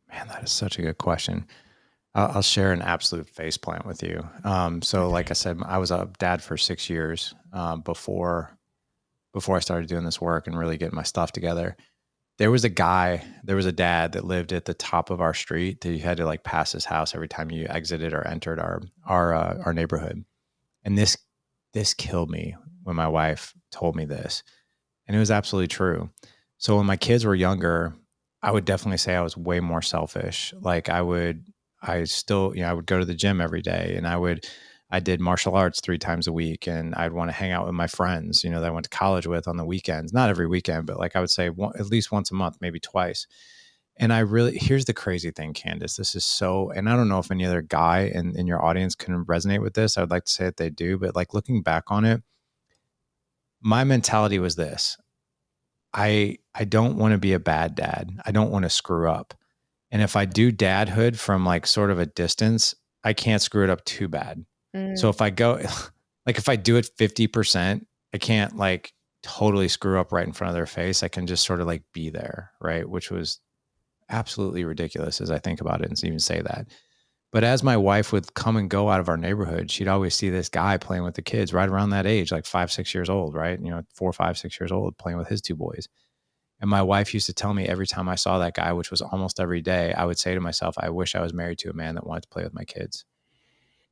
B: Man, that is such a good question. I'll share an absolute face plant with you. So like I
A: Okay.
B: said, I was a dad for 6 years before I started doing this work and really getting my stuff together. There was a dad that lived at the top of our street that you had to like pass his house every time you exited or entered our neighborhood. And this killed me when my wife told me this. And it was absolutely true. So when my kids were younger, I would definitely say I was way more selfish. Like I still, I would go to the gym every day, and I did martial arts 3 times a week, and I'd want to hang out with my friends, that I went to college with on the weekends, not every weekend, but like I would say at least once a month, maybe twice. And here's the crazy thing, Candice, this is so, and I don't know if any other guy in your audience can resonate with this. I would like to say that they do, but like looking back on it, my mentality was this. I don't want to be a bad dad. I don't want to screw up. And if I do dadhood from like sort of a distance, I can't screw it up too bad. So
A: Mm.
B: if I go like if I do it 50%, I can't like totally screw up right in front of their face. I can just sort of like be there, right? Which was absolutely ridiculous as I think about it and even say that. But as my wife would come and go out of our neighborhood, she'd always see this guy playing with the kids right around that age, like 5, 6 years old, right? 4, 5, 6 years old, playing with his 2 boys. And my wife used to tell me every time I saw that guy, which was almost every day, I would say to myself, I wish I was married to a man that wanted to play with my kids.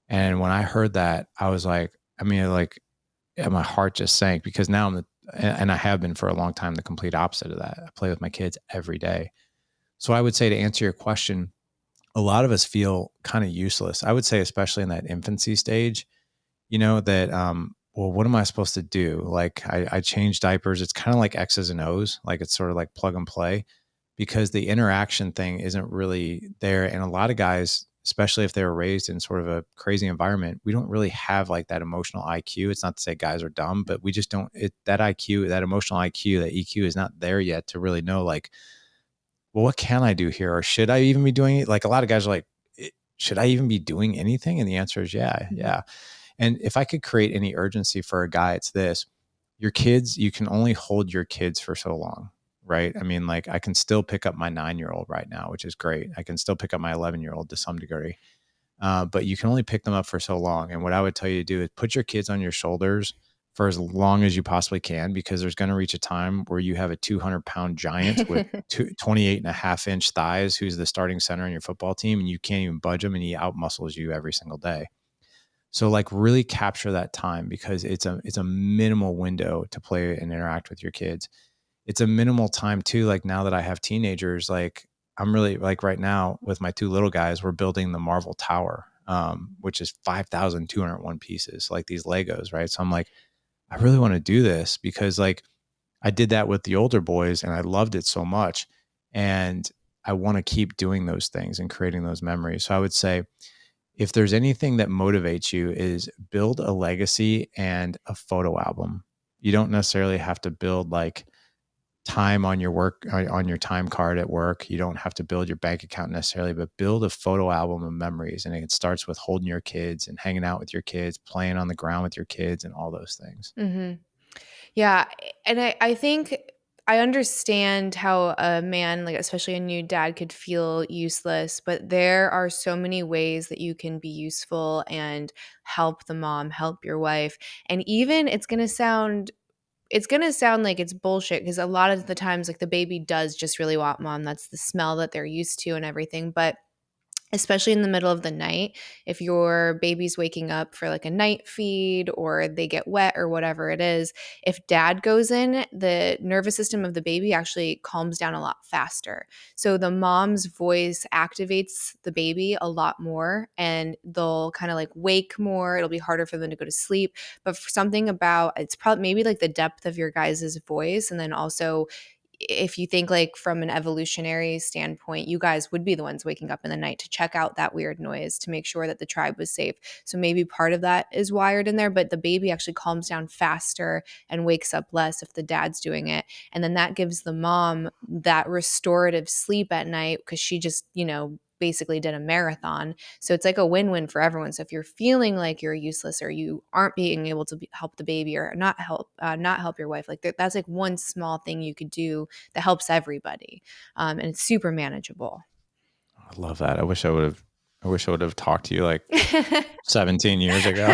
B: And when I heard that, I was like, like, yeah, my heart just sank because now and I have been for a long time, the complete opposite of that. I play with my kids every day. So I would say, to answer your question, a lot of us feel kind of useless. I would say, especially in that infancy stage, that, well, what am I supposed to do? Like I change diapers. It's kind of like X's and O's, like it's sort of like plug and play because the interaction thing isn't really there. And a lot of guys, especially if they were raised in sort of a crazy environment, we don't really have like that emotional IQ. It's not to say guys are dumb, but we just don't, that IQ, that emotional IQ, that EQ is not there yet to really know like, well, what can I do here? Or should I even be doing it? Like a lot of guys are like, should I even be doing anything? And the answer is yeah,
A: Mhm.
B: yeah. And if I could create any urgency for a guy, it's this. Your kids, you can only hold your kids for so long, right? I mean, like I can still pick up my 9-year-old right now, which is great. I can still pick up my 11-year-old to some degree, but you can only pick them up for so long. And what I would tell you to do is put your kids on your shoulders for as long as you possibly can, because there's going to reach a time where you have a 200-pound giant with 28.5-inch thighs who's the starting center on your football team, and you can't even budge him, and he outmuscles you every single day. So like really capture that time because it's a minimal window to play and interact with your kids. It's a minimal time too. Like now that I have teenagers, like I'm really like right now with my 2 little guys, we're building the Marvel Tower, which is 5,201 pieces, like these Legos, right? So I'm like, I really want to do this because like I did that with the older boys and I loved it so much. And I want to keep doing those things and creating those memories. So I would say, if there's anything that motivates you, is build a legacy and a photo album. You don't necessarily have to build like time on your work, on your time card at work. You don't have to build your bank account necessarily, but build a photo album of memories. And it starts with holding your kids and hanging out with your kids, playing on the ground with your kids, and all those things.
A: Mhm. Yeah, and I think I understand how a man, like especially a new dad, could feel useless, but there are so many ways that you can be useful and help the mom, help your wife. And even it's gonna sound like it's bullshit because a lot of the times like the baby does just really want mom. That's the smell that they're used to and everything. But especially in the middle of the night, if your baby's waking up for like a night feed or they get wet or whatever it is, if dad goes in, the nervous system of the baby actually calms down a lot faster. So the mom's voice activates the baby a lot more and they'll kind of like wake more. It'll be harder for them to go to sleep. But for something about it's probably maybe like the depth of your guys' voice, and then also if you think like from an evolutionary standpoint, you guys would be the ones waking up in the night to check out that weird noise to make sure that the tribe was safe. So maybe part of that is wired in there, but the baby actually calms down faster and wakes up less if the dad's doing it. And then that gives the mom that restorative sleep at night because she just, basically did a marathon. So it's like a win-win for everyone. So if you're feeling like you're useless or you aren't being able to help the baby or not help your wife, like that's like one small thing you could do that helps everybody, and it's super manageable.
B: I love that. I wish I would have talked to you like 17 years ago.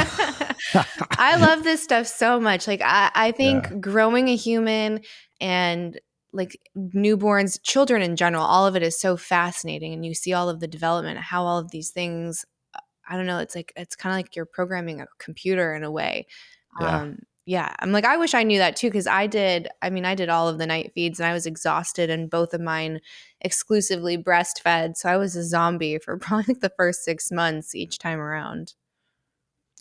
A: I love this stuff so much. Like I
B: Yeah.
A: think growing a human and like newborns, children in general, all of it is so fascinating, and you see all of the development, how all of these things. I don't know. It's like it's kind of like you're programming a computer in a way.
B: Yeah.
A: Yeah, I'm like I wish I knew that too because I did. I mean, I did all of the night feeds and I was exhausted, and both of mine exclusively breastfed, so I was a zombie for probably like the first 6 months each time around.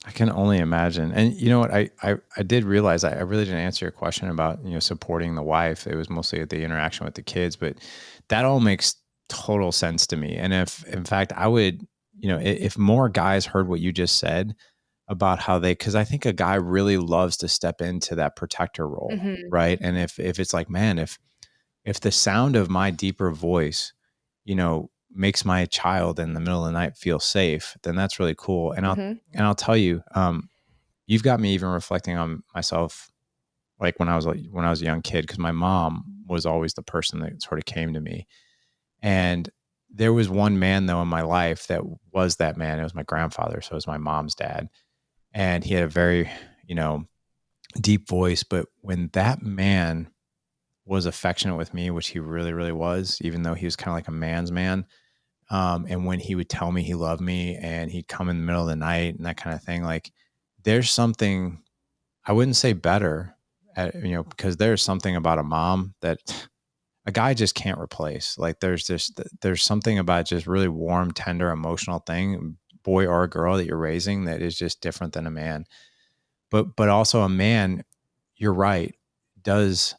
B: I can only imagine. And you know what? I did realize I really didn't answer your question about, supporting the wife. It was mostly the interaction with the kids, but that all makes total sense to me. And if, in fact, I would, if more guys heard what you just said about how because I think a guy really loves to step into that protector role,
A: Hmm.
B: right? And if it's like, man, if the sound of my deeper voice, makes my child in the middle of the night feel safe, then that's really cool.
A: Hmm.
B: And I'll tell you, you've got me even reflecting on myself, like when I was a young kid, because my mom was always the person that sort of came to me. And there was one man though in my life that was that man. It was my grandfather, so it was my mom's dad, and he had a very, you know, deep voice. But when that man was affectionate with me, which he really, really was, even though he was kind of like a man's man. And when he would tell me he loved me and he'd come in the middle of the night and that kind of thing, like there's something I wouldn't say better, because there's something about a mom that a guy just can't replace. Like there's something about just really warm, tender, emotional thing, boy or a girl that you're raising that is just different than a man. But also a man, you're right, does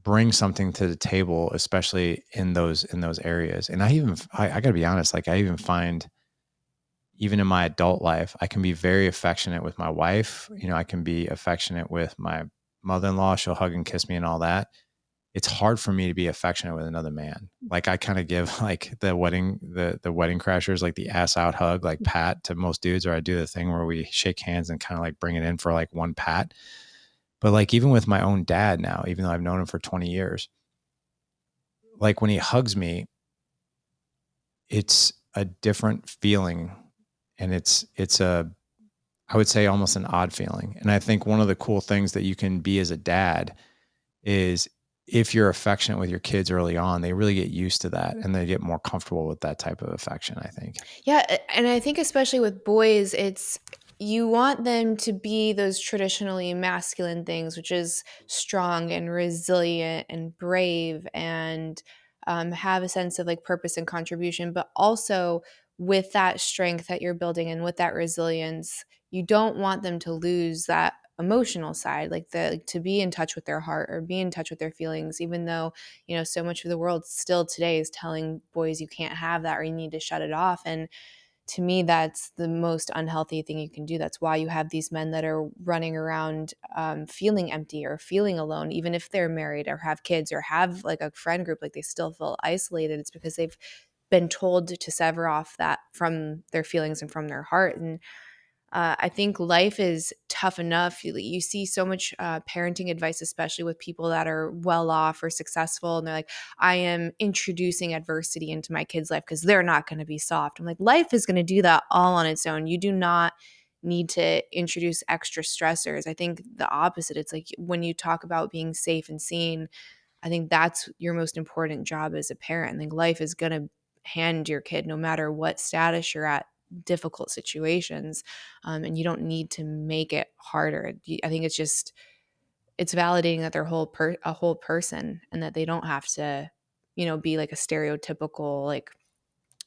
B: bring something to the table, especially in those areas. And I gotta be honest, like I even find even in my adult life, I can be very affectionate with my wife. I can be affectionate with my mother-in-law. She'll hug and kiss me and all that. It's hard for me to be affectionate with another man. Like I kind of give like the wedding crashers, like the ass out hug, like pat to most dudes, or I do the thing where we shake hands and kind of like bring it in for like one pat. But like even with my own dad now, even though I've known him for 20 years, like when he hugs me, it's a different feeling. And it's a I would say almost an odd feeling. And I think one of the cool things that you can be as a dad is if you're affectionate with your kids early on, they really get used to that and they get more comfortable with that type of affection, I think.
A: Yeah, and I think especially with boys, it's you want them to be those traditionally masculine things, which is strong and resilient and brave and have a sense of like purpose and contribution, but also with that strength that you're building and with that resilience, you don't want them to lose that emotional side, like to be in touch with their heart or be in touch with their feelings, even though so much of the world still today is telling boys you can't have that or you need to shut it off. And to me, that's the most unhealthy thing you can do. That's why you have these men that are running around feeling empty or feeling alone, even if they're married or have kids or have like a friend group, like they still feel isolated. It's because they've been told to sever off that from their feelings and from their heart. And I think life is tough enough. You see so much parenting advice, especially with people that are well off or successful. And they're like, I am introducing adversity into my kid's life because they're not going to be soft. I'm like, life is going to do that all on its own. You do not need to introduce extra stressors. I think the opposite. It's like when you talk about being safe and seen, I think that's your most important job as a parent. I think life is going to hand your kid, no matter what status you're at, difficult situations, and you don't need to make it harder. I think it's validating that they're a whole person, and that they don't have to, be like a stereotypical like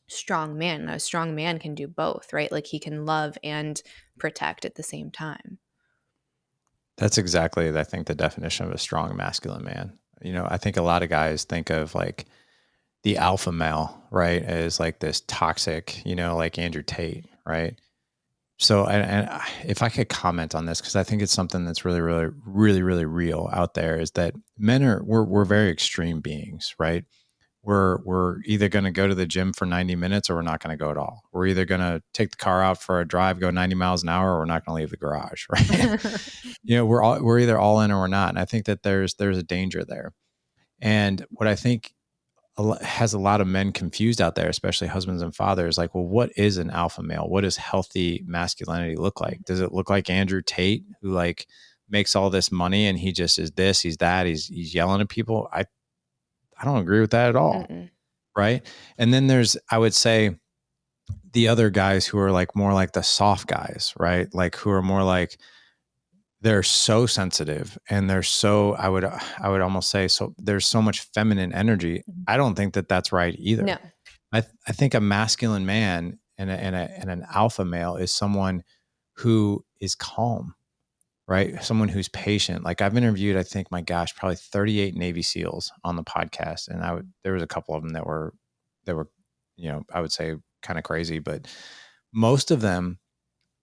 A: strong man. A strong man can do both, right? Like he can love and protect at the same time.
B: That's exactly, I think, the definition of a strong masculine man. I think a lot of guys think of like the alpha male, right, as like this toxic, like Andrew Tate, right? So, and if I could comment on this, because I think it's something that's really, really, really, really real out there, is that we're very extreme beings, right? We're either going to go to the gym for 90 minutes or we're not going to go at all. We're either going to take the car out for a drive, go 90 miles an hour, or we're not going to leave the garage, right? We're either all in or we're not. And I think that there's a danger there. And what I think has a lot of men confused out there, especially husbands and fathers, like, well, what is an alpha male? What does healthy masculinity look like? Does it look like Andrew Tate, who like makes all this money and he just is this, he's that, he's yelling at people? I don't agree with that at all.
A: Mm-mm.
B: Right. And then there's, I would say, the other guys who are like more like the soft guys, right? Like who are more like, they're so sensitive and they're so, I would almost say, so there's so much feminine energy. I don't think that that's right
A: No.
B: either. I think a masculine man and an alpha male is someone who is calm, right? Someone who's patient. Like I've interviewed, I think, my gosh, probably 38 Navy SEALs on the podcast. And there was a couple of them that were, I would say kind of crazy, but most of them,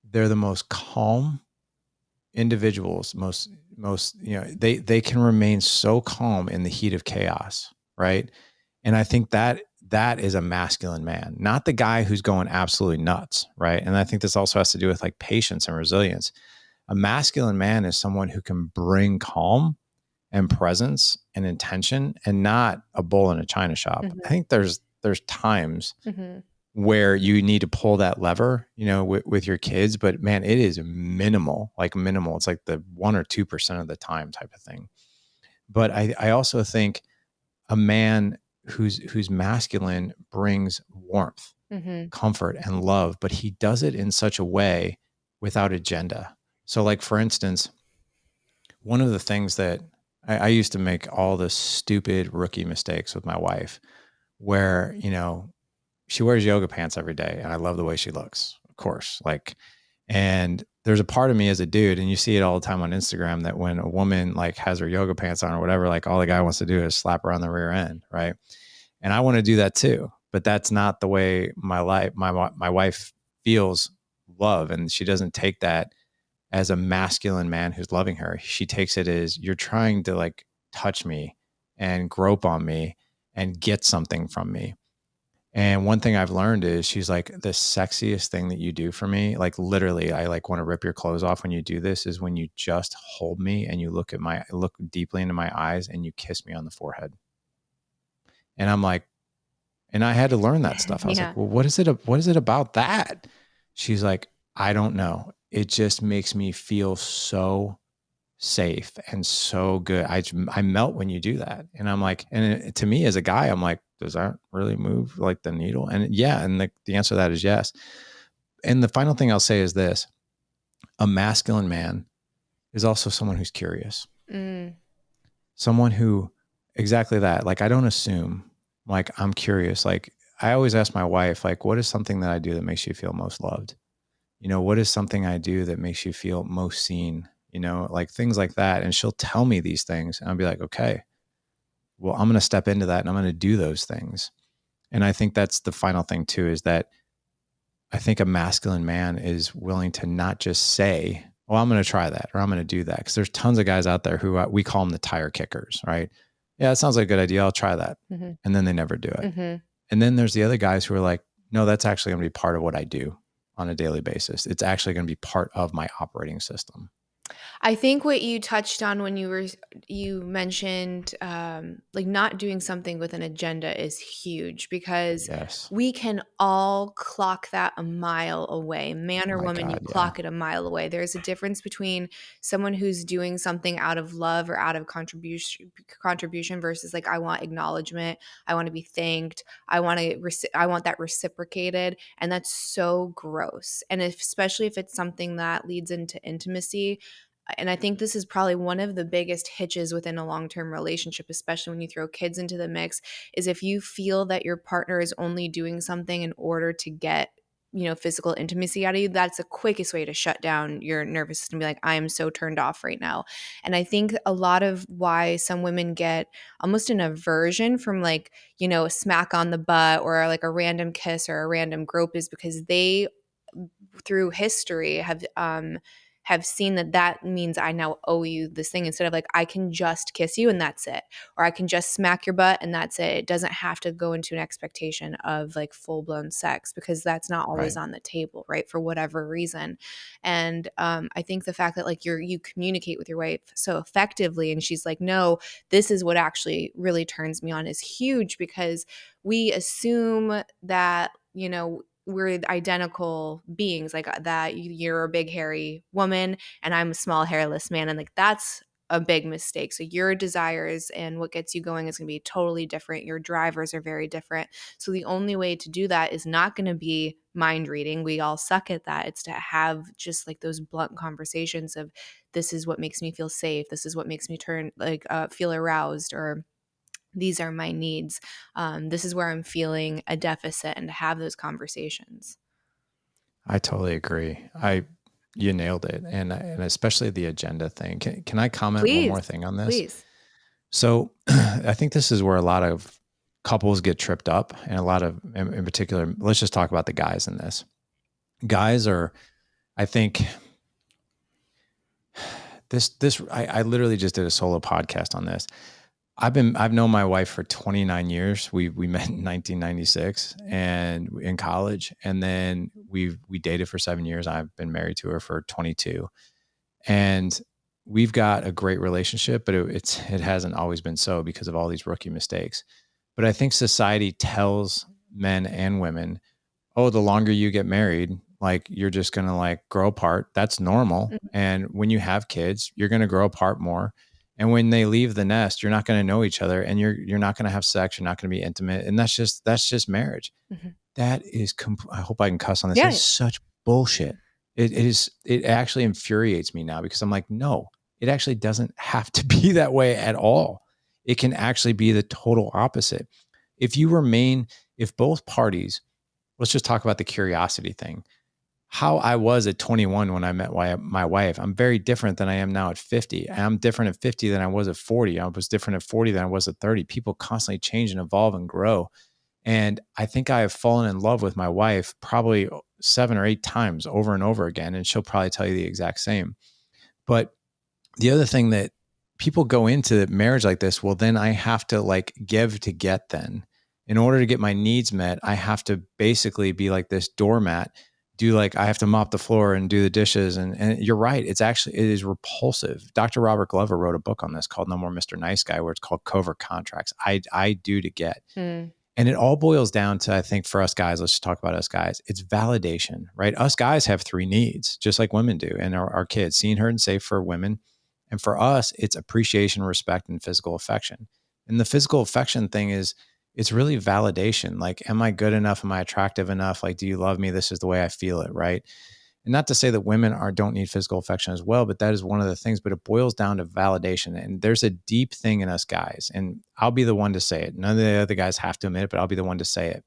B: they're the most calm individuals. Most, they can remain so calm in the heat of chaos. Right. And I think that is a masculine man, not the guy who's going absolutely nuts. Right. And I think this also has to do with like patience and resilience. A masculine man is someone who can bring calm and presence and intention, and not a bull in a china shop.
A: Mm-hmm.
B: I think there's times
A: Mm-hmm.
B: where you need to pull that lever, with your kids, but man, it is minimal, like minimal. It's like the 1 or 2% of the time type of thing. But I also think a man who's masculine brings warmth,
A: Mm-hmm.
B: comfort, and love, but he does it in such a way without agenda. So like, for instance, one of the things that I used to make all the stupid rookie mistakes with my wife where, she wears yoga pants every day and I love the way she looks, of course. Like, and there's a part of me as a dude, and you see it all the time on Instagram, that when a woman like has her yoga pants on or whatever, like all the guy wants to do is slap her on the rear end. Right. And I want to do that too, but that's not the way my wife feels love. And she doesn't take that as a masculine man who's loving her. She takes it as, you're trying to like touch me and grope on me and get something from me. And one thing I've learned is, she's like, the sexiest thing that you do for me, like literally, I like want to rip your clothes off when you do this, is when you just hold me and you look deeply into my eyes and you kiss me on the forehead. And I'm like, and I had to learn that stuff. I was
A: Yeah.
B: like, well, what is it about that? She's like, I don't know. It just makes me feel so safe and so good. I melt when you do that. And I'm like, and to me as a guy, I'm like, does that really move like the needle? And yeah. And the answer to that is yes. And the final thing I'll say is this: a masculine man is also someone who's curious, someone who, exactly that. Like, I don't assume, like, I'm curious. Like, I always ask my wife, like, what is something that I do that makes you feel most loved? What is something I do that makes you feel most seen? Like things like that. And she'll tell me these things and I'll be like, okay, well, I'm going to step into that and I'm going to do those things. And I think that's the final thing too, is that I think a masculine man is willing to not just say, "Oh, I'm going to try that," or "I'm going to do that." Because there's tons of guys out there who we call them the tire kickers, right? Yeah, it sounds like a good idea. I'll try that.
A: Mm-hmm.
B: And then they never do it.
A: Mm-hmm.
B: And then there's the other guys who are like, no, that's actually going to be part of what I do on a daily basis. It's actually going to be part of my operating system.
A: I think what you touched on when you mentioned like not doing something with an agenda is huge because
B: Yes.
A: we can all clock that a mile away.
B: Oh
A: Man or
B: my
A: woman, you
B: God. Yeah.
A: clock it a mile away. There's a difference between someone who's doing something out of love or out of contribution versus like I want acknowledgement, I want to be thanked, I want that reciprocated, and that's so gross. And especially if it's something that leads into intimacy, and I think this is probably one of the biggest hitches within a long-term relationship, especially when you throw kids into the mix, is if you feel that your partner is only doing something in order to get, physical intimacy out of you. That's the quickest way to shut down your nervous system. Be like, I am so turned off right now. And I think a lot of why some women get almost an aversion from like, a smack on the butt or like a random kiss or a random grope is because they through history have seen that means I now owe you this thing instead of like I can just kiss you and that's it, or I can just smack your butt and that's it. It doesn't have to go into an expectation of like full blown sex because that's not always
B: Right.
A: on the table, right? For whatever reason. And I think the fact that like you communicate with your wife so effectively and she's like, no, this is what actually really turns me on is huge because we assume that we're identical beings, like that you're a big hairy woman and I'm a small hairless man, and like that's a big mistake. So your desires and what gets you going is going to be totally different. Your drivers are very different. So the only way to do that is not going to be mind reading. We all suck at that. It's to have just like those blunt conversations of this is what makes me feel safe, this is what makes me feel aroused, or these are my needs. This is where I'm feeling a deficit, and to have those conversations.
B: I totally agree. You nailed it. And especially the agenda thing. Can I comment one
A: Please,
B: more thing on this?
A: please.
B: So I think this is where a lot of couples get tripped up, and a lot of, in particular, let's just talk about the guys in this. Guys are, I think, I literally just did a solo podcast on this. I've known my wife for 29 years. We met in 1996 and in college, and then we dated for 7 years. I've been married to her for 22, and we've got a great relationship, but it hasn't always been so because of all these rookie mistakes. But I think society tells men and women, oh, the longer you get married, like you're just going to like grow apart. That's normal.
A: Mhm.
B: And when you have kids, you're going to grow apart more. And when they leave the nest, you're not going to know each other, and you're not going to have sex. You're not going to be intimate. And that's just marriage.
A: Mhm.
B: That is, I hope I can cuss on this.
A: Yeah.
B: That's such bullshit. It actually infuriates me now because I'm like, no, it actually doesn't have to be that way at all. It can actually be the total opposite. If both parties, let's just talk about the curiosity thing. How I was at 21 when I met my wife, I'm very different than I am now at 50. I'm different at 50 than I was at 40. I was different at 40 than I was at 30. People constantly change and evolve and grow. And I think I have fallen in love with my wife probably 7 or 8 times over and over again. And she'll probably tell you the exact same. But the other thing that people go into marriage like this, well, then I have to like give to get then. In order to get my needs met, I have to basically be like this doormat, I have to mop the floor and do the dishes. And you're right. It is repulsive. Dr. Robert Glover wrote a book on this called No More Mr. Nice Guy, where it's called Covert Contracts. I do to get.
A: Mm.
B: And it all boils down to, I think for us guys, let's just talk about us guys. It's validation, right? Us guys have 3 needs, just like women do. And our kids, seen, heard, and safe for women. And for us, it's appreciation, respect, and physical affection. And the physical affection thing it's really validation. Like, am I good enough? Am I attractive enough? Like, do you love me? This is the way I feel it, right? And not to say that women don't need physical affection as well, but that is one of the things. But it boils down to validation. And there's a deep thing in us guys. And I'll be the one to say it. None of the other guys have to admit it, but I'll be the one to say it.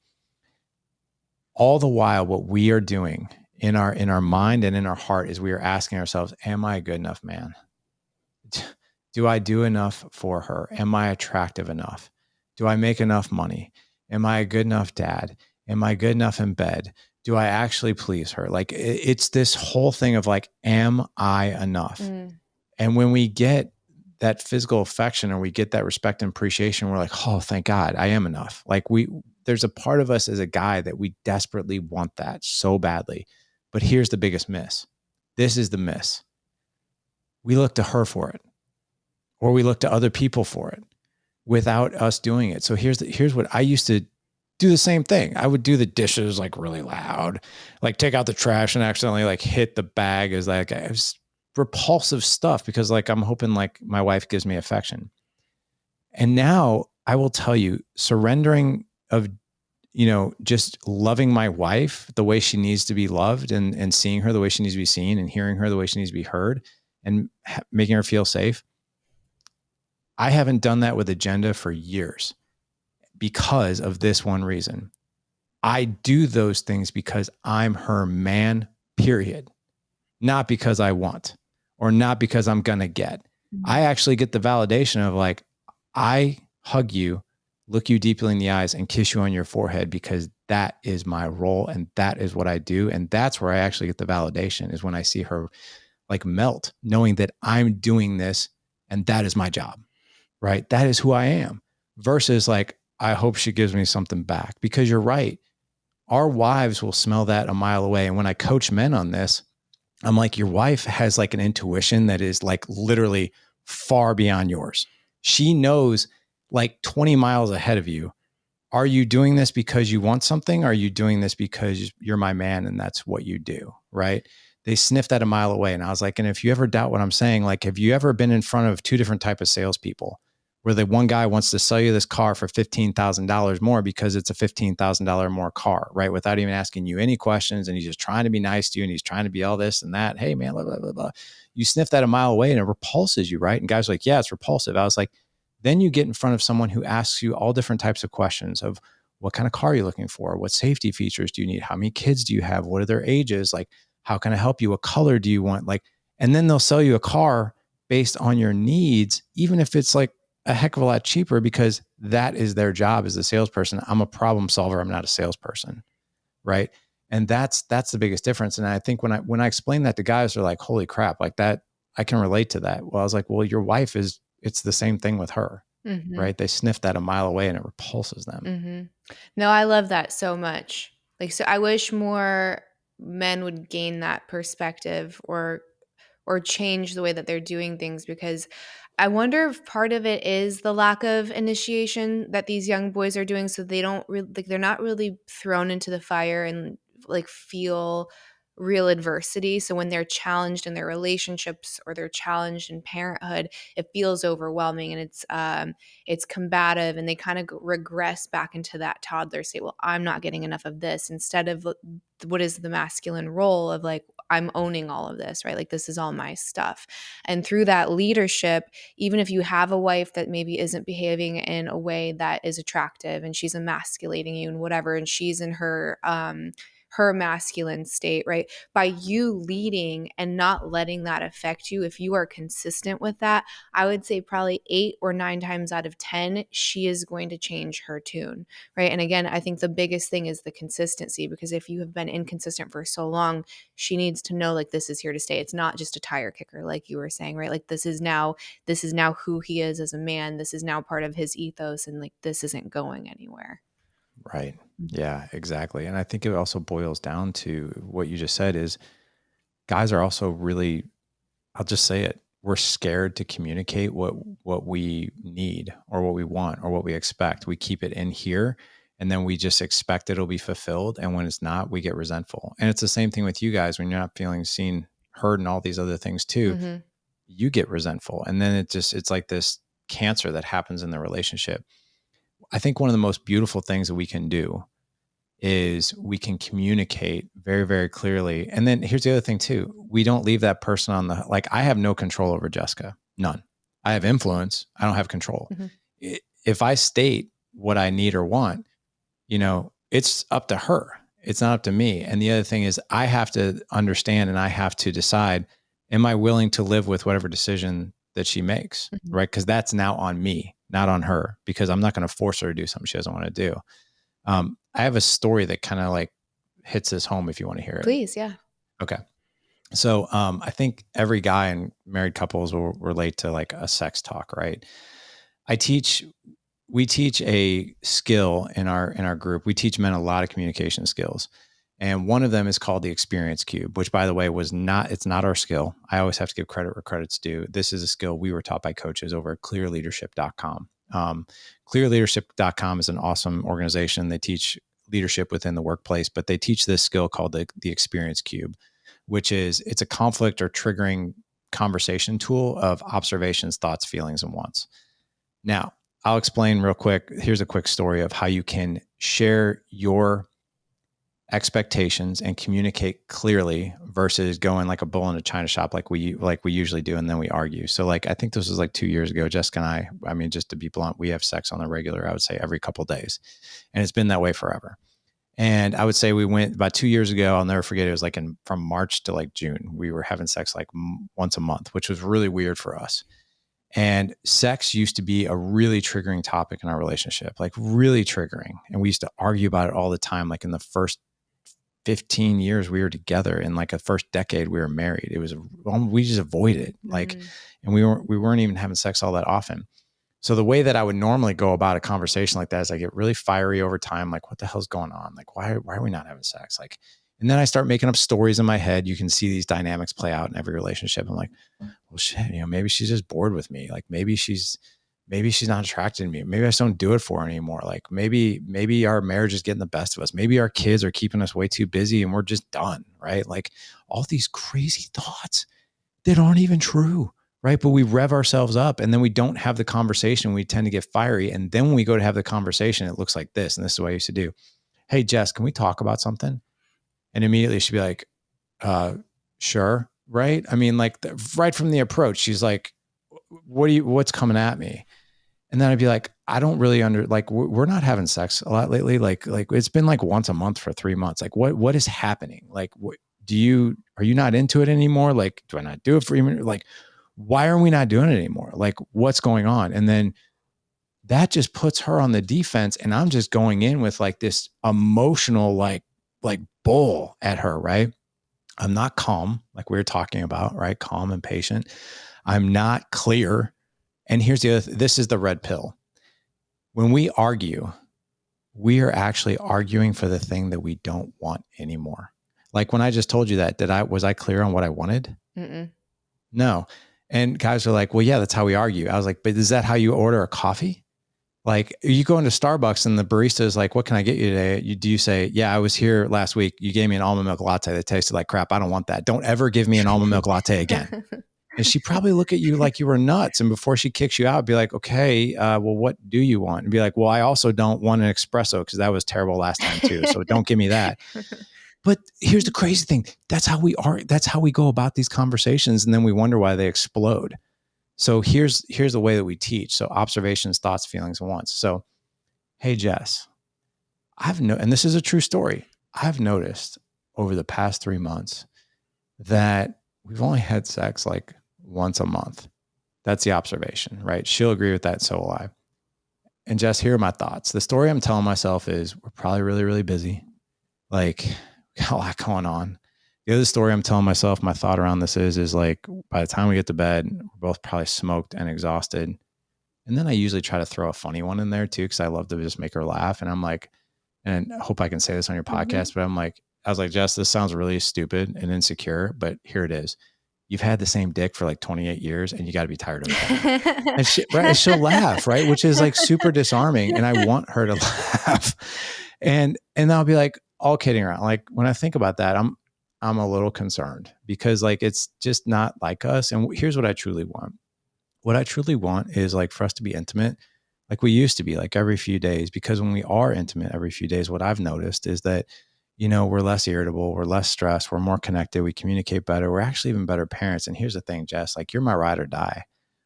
B: All the while, what we are doing in our mind and in our heart is we are asking ourselves, am I a good enough man? Do I do enough for her? Am I attractive enough? Do I make enough money? Am I a good enough dad? Am I good enough in bed? do I actually please her? Like it's this whole thing of like, am I enough?
A: Mm.
B: And when we get that physical affection or we get that respect and appreciation, we're like, oh, thank God I am enough. Like there's a part of us as a guy that we desperately want that so badly. But here's the biggest miss. This is the miss. We look to her for it, or we look to other people for it without us doing it. So here's what I used to do, the same thing. I would do the dishes like really loud, like take out the trash and accidentally like hit the bag as like it was repulsive stuff because like I'm hoping like my wife gives me affection. And now I will tell you, surrendering of, just loving my wife the way she needs to be loved and seeing her the way she needs to be seen and hearing her the way she needs to be heard and making her feel safe. I haven't done that with agenda for years because of this one reason. I do those things because I'm her man, period. Not because I want or not because I'm going to get. I actually get the validation of like, I hug you, look you deeply in the eyes and kiss you on your forehead because that is my role and that is what I do. And that's where I actually get the validation is when I see her like melt, knowing that I'm doing this and that is my job, right? That is who I am versus like, I hope she gives me something back because you're right. Our wives will smell that a mile away. And when I coach men on this, I'm like, your wife has like an intuition that is like literally far beyond yours. She knows like 20 miles ahead of you. Are you doing this because you want something? Or are you doing this because you're my man and that's what you do? Right. They sniffed that a mile away. And I was like, and if you ever doubt what I'm saying, like, have you ever been in front of two different types of salespeople where the one guy wants to sell you this car for $15,000 more because it's a $15,000 more car, right? Without even asking you any questions. And he's just trying to be nice to you. And he's trying to be all this and that. Hey man, blah, blah, blah, blah. You sniff that a mile away and it repulses you, right? And guys are like, yeah, it's repulsive. I was like, then you get in front of someone who asks you all different types of questions of what kind of car are you looking for? What safety features do you need? How many kids do you have? What are their ages? Like, how can I help you? What color do you want? Like, and then they'll sell you a car based on your needs, even if it's like a heck of a lot cheaper because that is their job as a salesperson. I'm a problem solver. I'm not a salesperson. Right. And that's the biggest difference. And I think when I explain that to guys, they're like, holy crap, like that, I can relate to that. Well, I was like, well, your wife it's the same thing with her.
A: Mm-hmm.
B: Right. They sniff that a mile away and it repulses them.
A: Mm-hmm. No, I love that so much. Like, so I wish more men would gain that perspective or change the way that they're doing things because I wonder if part of it is the lack of initiation that these young boys are doing so they don't really like they're not really thrown into the fire and like feel real adversity. So when they're challenged in their relationships or they're challenged in parenthood, it feels overwhelming and it's combative and they kind of regress back into that toddler state. Well, I'm not getting enough of this instead of what is the masculine role of like I'm owning all of this, right? Like this is all my stuff. And through that leadership, even if you have a wife that maybe isn't behaving in a way that is attractive and she's emasculating you and whatever, and she's in her masculine state, right? By you leading and not letting that affect you, if you are consistent with that, I would say probably 8 or 9 times out of 10, she is going to change her tune, right? And again, I think the biggest thing is the consistency because if you have been inconsistent for so long, she needs to know like this is here to stay. It's not just a tire kicker, like you were saying, right? Like this is now who he is as a man. This is now part of his ethos, and like this isn't going anywhere.
B: Right. Yeah, exactly. And I think it also boils down to what you just said is guys are also really, I'll just say it, we're scared to communicate what we need or what we want or what we expect. We keep it in here and then we just expect it'll be fulfilled. And when it's not, we get resentful. And it's the same thing with you guys when you're not feeling seen, heard, and all these other things too.
A: Mm-hmm.
B: You get resentful. And then it's like this cancer that happens in the relationship. I think one of the most beautiful things that we can do is we can communicate very, very clearly. And then here's the other thing too. We don't leave that person on the, like, I have no control over Jessica. None. I have influence. I don't have control.
A: Mm-hmm.
B: If I state what I need or want, it's up to her. It's not up to me. And the other thing is I have to understand and I have to decide, am I willing to live with whatever decision that she makes?
A: Mm-hmm.
B: Right. Cause that's now on me, not on her, because I'm not going to force her to do something she doesn't want to do. I have a story that kind of like hits this home if you want to hear it.
A: Please. Yeah.
B: Okay. So I think every guy and married couples will relate to like a sex talk, right? We teach a skill in our group. We teach men a lot of communication skills. And one of them is called the experience cube, which by the way it's not our skill. I always have to give credit where credit's due. This is a skill we were taught by coaches over at clearleadership.com. Clearleadership.com is an awesome organization. They teach leadership within the workplace, but they teach this skill called the experience cube, which is it's a conflict or triggering conversation tool of observations, thoughts, feelings, and wants. Now, I'll explain real quick. Here's a quick story of how you can share your expectations and communicate clearly versus going like a bull in a china shop like we usually do, and then we argue. So like I think this was like 2 years ago. Jessica and I mean, just to be blunt, we have sex on the regular, I would say every couple of days, and it's been that way forever. And I would say we went about 2 years ago. I'll never forget. It was like from March to like June. We were having sex like once a month, which was really weird for us. And sex used to be a really triggering topic in our relationship, like really triggering. And we used to argue about it all the time. Like in the first 15 years we were together, in like the first decade we were married, it was, we just avoided it. Like, and we weren't even having sex all that often. So the way that I would normally go about a conversation like that is I get really fiery over time. Like, what the hell's going on? Like, why are we not having sex? Like, and then I start making up stories in my head. You can see these dynamics play out in every relationship. I'm like, well, shit, maybe she's just bored with me. Like maybe she's not attracted to me. Maybe I just don't do it for her anymore. Like maybe our marriage is getting the best of us. Maybe our kids are keeping us way too busy and we're just done. Right. Like all these crazy thoughts that aren't even true. Right. But we rev ourselves up and then we don't have the conversation. We tend to get fiery. And then when we go to have the conversation, it looks like this. And this is what I used to do. Hey, Jess, can we talk about something? And immediately she'd be like, sure. Right. I mean, like right from the approach, she's like, what's coming at me? And then I'd be like, I don't really we're not having sex a lot lately. Like it's been like once a month for 3 months. Like what is happening? Like, are you not into it anymore? Like, do I not do it for you? Like, why are we not doing it anymore? Like, what's going on? And then that just puts her on the defense. And I'm just going in with like this emotional, like bull at her. Right. I'm not calm, like we were talking about, right? Calm and patient. I'm not clear. And here's the other, this is the red pill. When we argue, we are actually arguing for the thing that we don't want anymore. Like when I just told you that, was I clear on what I wanted? Mm-mm. No. And guys are like, well, yeah, that's how we argue. I was like, but is that how you order a coffee? Like you go into Starbucks and the barista is like, what can I get you today? Do you say, yeah, I was here last week. You gave me an almond milk latte that tasted like crap. I don't want that. Don't ever give me an almond milk latte again. And she probably look at you like you were nuts. And before she kicks you out, be like, okay, well, what do you want? And be like, well, I also don't want an espresso because that was terrible last time too. So don't give me that. But here's the crazy thing. That's how we are. That's how we go about these conversations. And then we wonder why they explode. So here's the way that we teach. So observations, thoughts, feelings, and wants. So, hey, Jess, and this is a true story. I've noticed over the past 3 months that we've only had sex like once a month. That's the observation, right? She'll agree with that. So will I. And Jess, here are my thoughts. The story I'm telling myself is we're probably really, really busy. Like we got a lot going on. The other story I'm telling myself, my thought around this is like, by the time we get to bed, we're both probably smoked and exhausted. And then I usually try to throw a funny one in there too, because I love to just make her laugh. And I'm like, and I hope I can say this on your podcast, but I was like, Jess, this sounds really stupid and insecure, but here it is. You've had the same dick for like 28 years and you got to be tired of it. And she'll laugh, right? Which is like super disarming. And I want her to laugh. And I'll be like, all kidding around. Like when I think about that, I'm a little concerned because like, it's just not like us. And here's what I truly want. What I truly want is like for us to be intimate, like we used to be, like every few days, because when we are intimate every few days, what I've noticed is that, we're less irritable, we're less stressed, we're more connected, we communicate better, we're actually even better parents. And here's the thing, Jess, like you're my ride or die.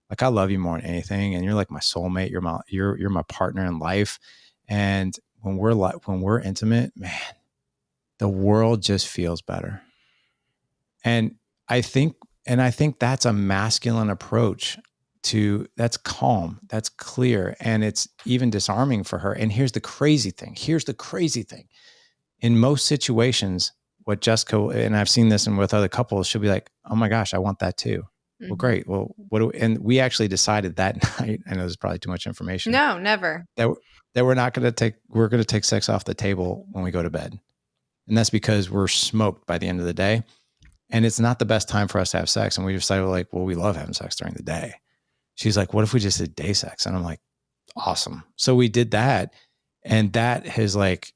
B: Like I love you more than anything. And you're like my soulmate. You're my partner in life. And when we're intimate, man, the world just feels better. And I think that's a masculine approach that's calm, that's clear, and it's even disarming for her. And here's the crazy thing. in most situations, what Jessica, and I've seen this and with other couples, she'll be like, oh my gosh, I want that too. Well,
A: Mhm.
B: great. Well, and we actually decided that night, I know there's probably too much information,
A: No, never.
B: that, we're going to take sex off the table when we go to bed. And that's because we're smoked by the end of the day. And it's not the best time for us to have sex. And we decided, like, well, we love having sex during the day. She's like, what if we just did day sex? And I'm like, awesome. So we did that. And that has like,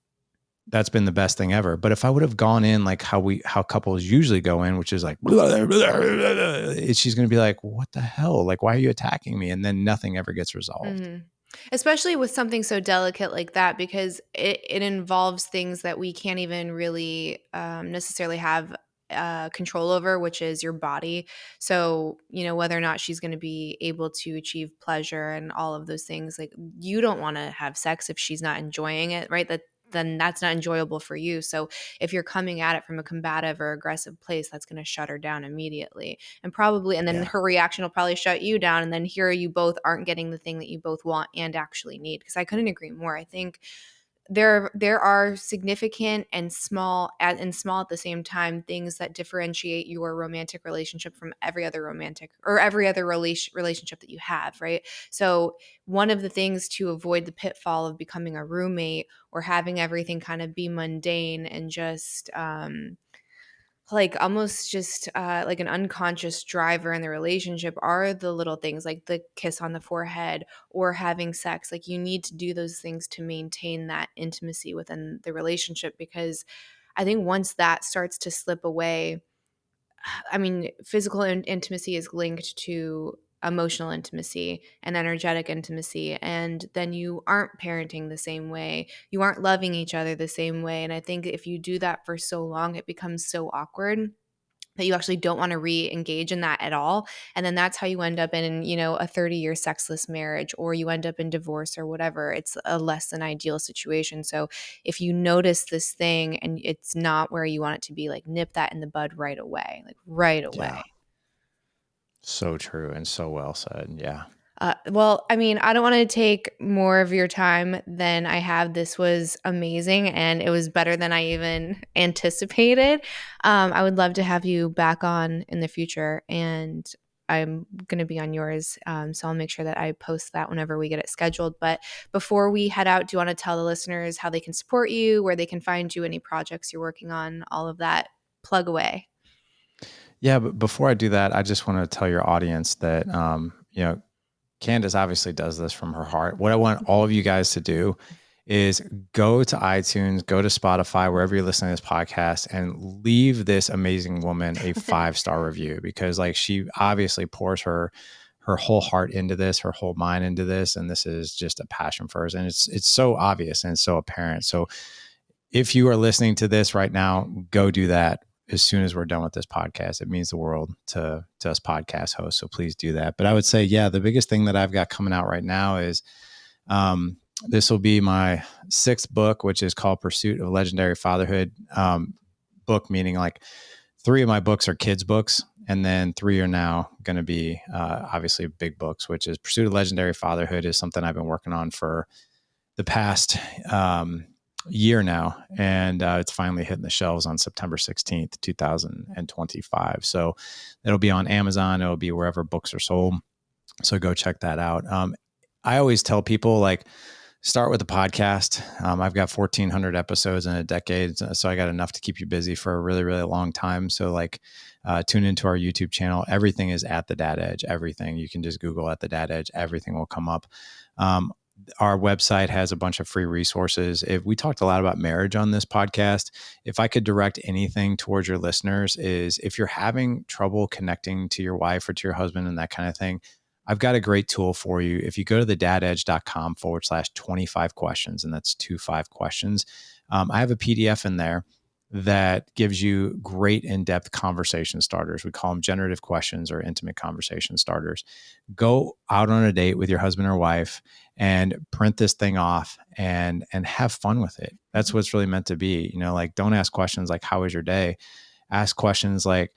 B: that's been the best thing ever. But if I would have gone in like how couples usually go in, which is like, blah, blah, blah, she's going to be like, what the hell? Like, why are you attacking me? And then nothing ever gets resolved.
A: Mhm. Especially with something so delicate like that, because it involves things that we can't even really necessarily have control over, which is your body. So, whether or not she's going to be able to achieve pleasure and all of those things, like you don't want to have sex if she's not enjoying it, right? Then that's not enjoyable for you. So if you're coming at it from a combative or aggressive place, that's going to shut her down immediately. And then
B: Yeah.
A: her reaction will probably shut you down. And then here you both aren't getting the thing that you both want and actually need. Because I couldn't agree more. I think there are significant and small at the same time things that differentiate your romantic relationship from every other romantic or every other relationship that you have, right? So one of the things to avoid the pitfall of becoming a roommate or having everything kind of be mundane and just like almost just like an unconscious driver in the relationship are the little things like the kiss on the forehead or having sex. Like you need to do those things to maintain that intimacy within the relationship, because I think once that starts to slip away, I mean, physical intimacy is linked to emotional intimacy and energetic intimacy. And then you aren't parenting the same way. You aren't loving each other the same way. And I think if you do that for so long, it becomes so awkward that you actually don't want to re-engage in that at all. And then that's how you end up in, a 30-year sexless marriage, or you end up in divorce or whatever. It's a less than ideal situation. So if you notice this thing and it's not where you want it to be, like nip that in the bud right away, like right
B: Yeah.
A: away.
B: So true. And so well said. Yeah.
A: Well, I mean, I don't want to take more of your time than I have. This was amazing and it was better than I even anticipated. I would love to have you back on in the future, and I'm going to be on yours. So I'll make sure that I post that whenever we get it scheduled. But before we head out, do you want to tell the listeners how they can support you, where they can find you, any projects you're working on, all of that? Plug away.
B: Yeah. But before I do that, I just want to tell your audience that, Candice obviously does this from her heart. What I want all of you guys to do is go to iTunes, go to Spotify, wherever you're listening to this podcast, and leave this amazing woman a 5-star review, because like she obviously pours her whole heart into this, her whole mind into this, and this is just a passion for us, and it's so obvious and so apparent. So if you are listening to this right now, go do that as soon as we're done with this podcast. It means the world to us podcast hosts. So please do that. But I would say, yeah, the biggest thing that I've got coming out right now is this will be my 6th book, which is called Pursuit of Legendary Fatherhood. Book meaning like 3 of my books are kids' books, and then 3 are now going to be obviously big books, which is Pursuit of Legendary Fatherhood is something I've been working on for the past year now, and it's finally hitting the shelves on September 16th, 2025. So it'll be on Amazon. It'll be wherever books are sold. So go check that out. I always tell people, like, start with a podcast. I've got 1,400 episodes in a decade, so I got enough to keep you busy for a really, really long time. So like, tune into our YouTube channel. Everything is at the Dad Edge. Everything. You can just Google at the Dad Edge. Everything will come up. Our website has a bunch of free resources. If we talked a lot about marriage on this podcast, if I could direct anything towards your listeners, is if you're having trouble connecting to your wife or to your husband and that kind of thing, I've got a great tool for you. If you go to thedadedge.com/25 questions, and that's 25 questions, I have a PDF in there that gives you great in-depth conversation starters. We call them generative questions or intimate conversation starters. Go out on a date with your husband or wife and print this thing off and have fun with it. That's what it's really meant to be. Like, don't ask questions like, how was your day? Ask questions like,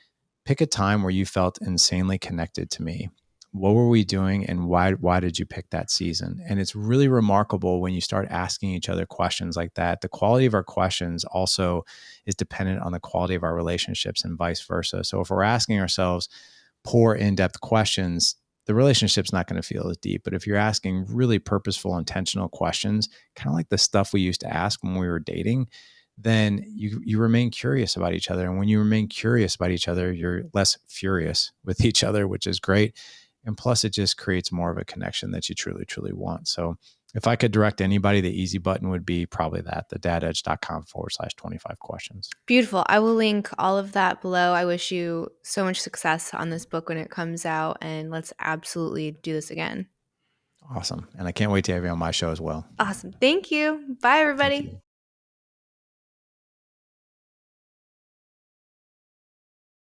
B: pick a time where you felt insanely connected to me. what were we doing and why did you pick that season? And it's really remarkable when you start asking each other questions like that. The quality of our questions also is dependent on the quality of our relationships and vice versa. So if we're asking ourselves poor in-depth questions, the relationship's not going to feel as deep. But if you're asking really purposeful, intentional questions, kind of like the stuff we used to ask when we were dating, then you remain curious about each other. And when you remain curious about each other, you're less furious with each other, which is great. And plus, it just creates more of a connection that you truly, truly want. So if I could direct anybody, the easy button would be probably that, the dadedge.com/25 questions.
A: Beautiful. I will link all of that below. I wish you so much success on this book when it comes out, and let's absolutely do this again.
B: Awesome. And I can't wait to have you on my show as well.
A: Awesome. Thank you. Bye,
B: Thank
A: everybody.
B: you.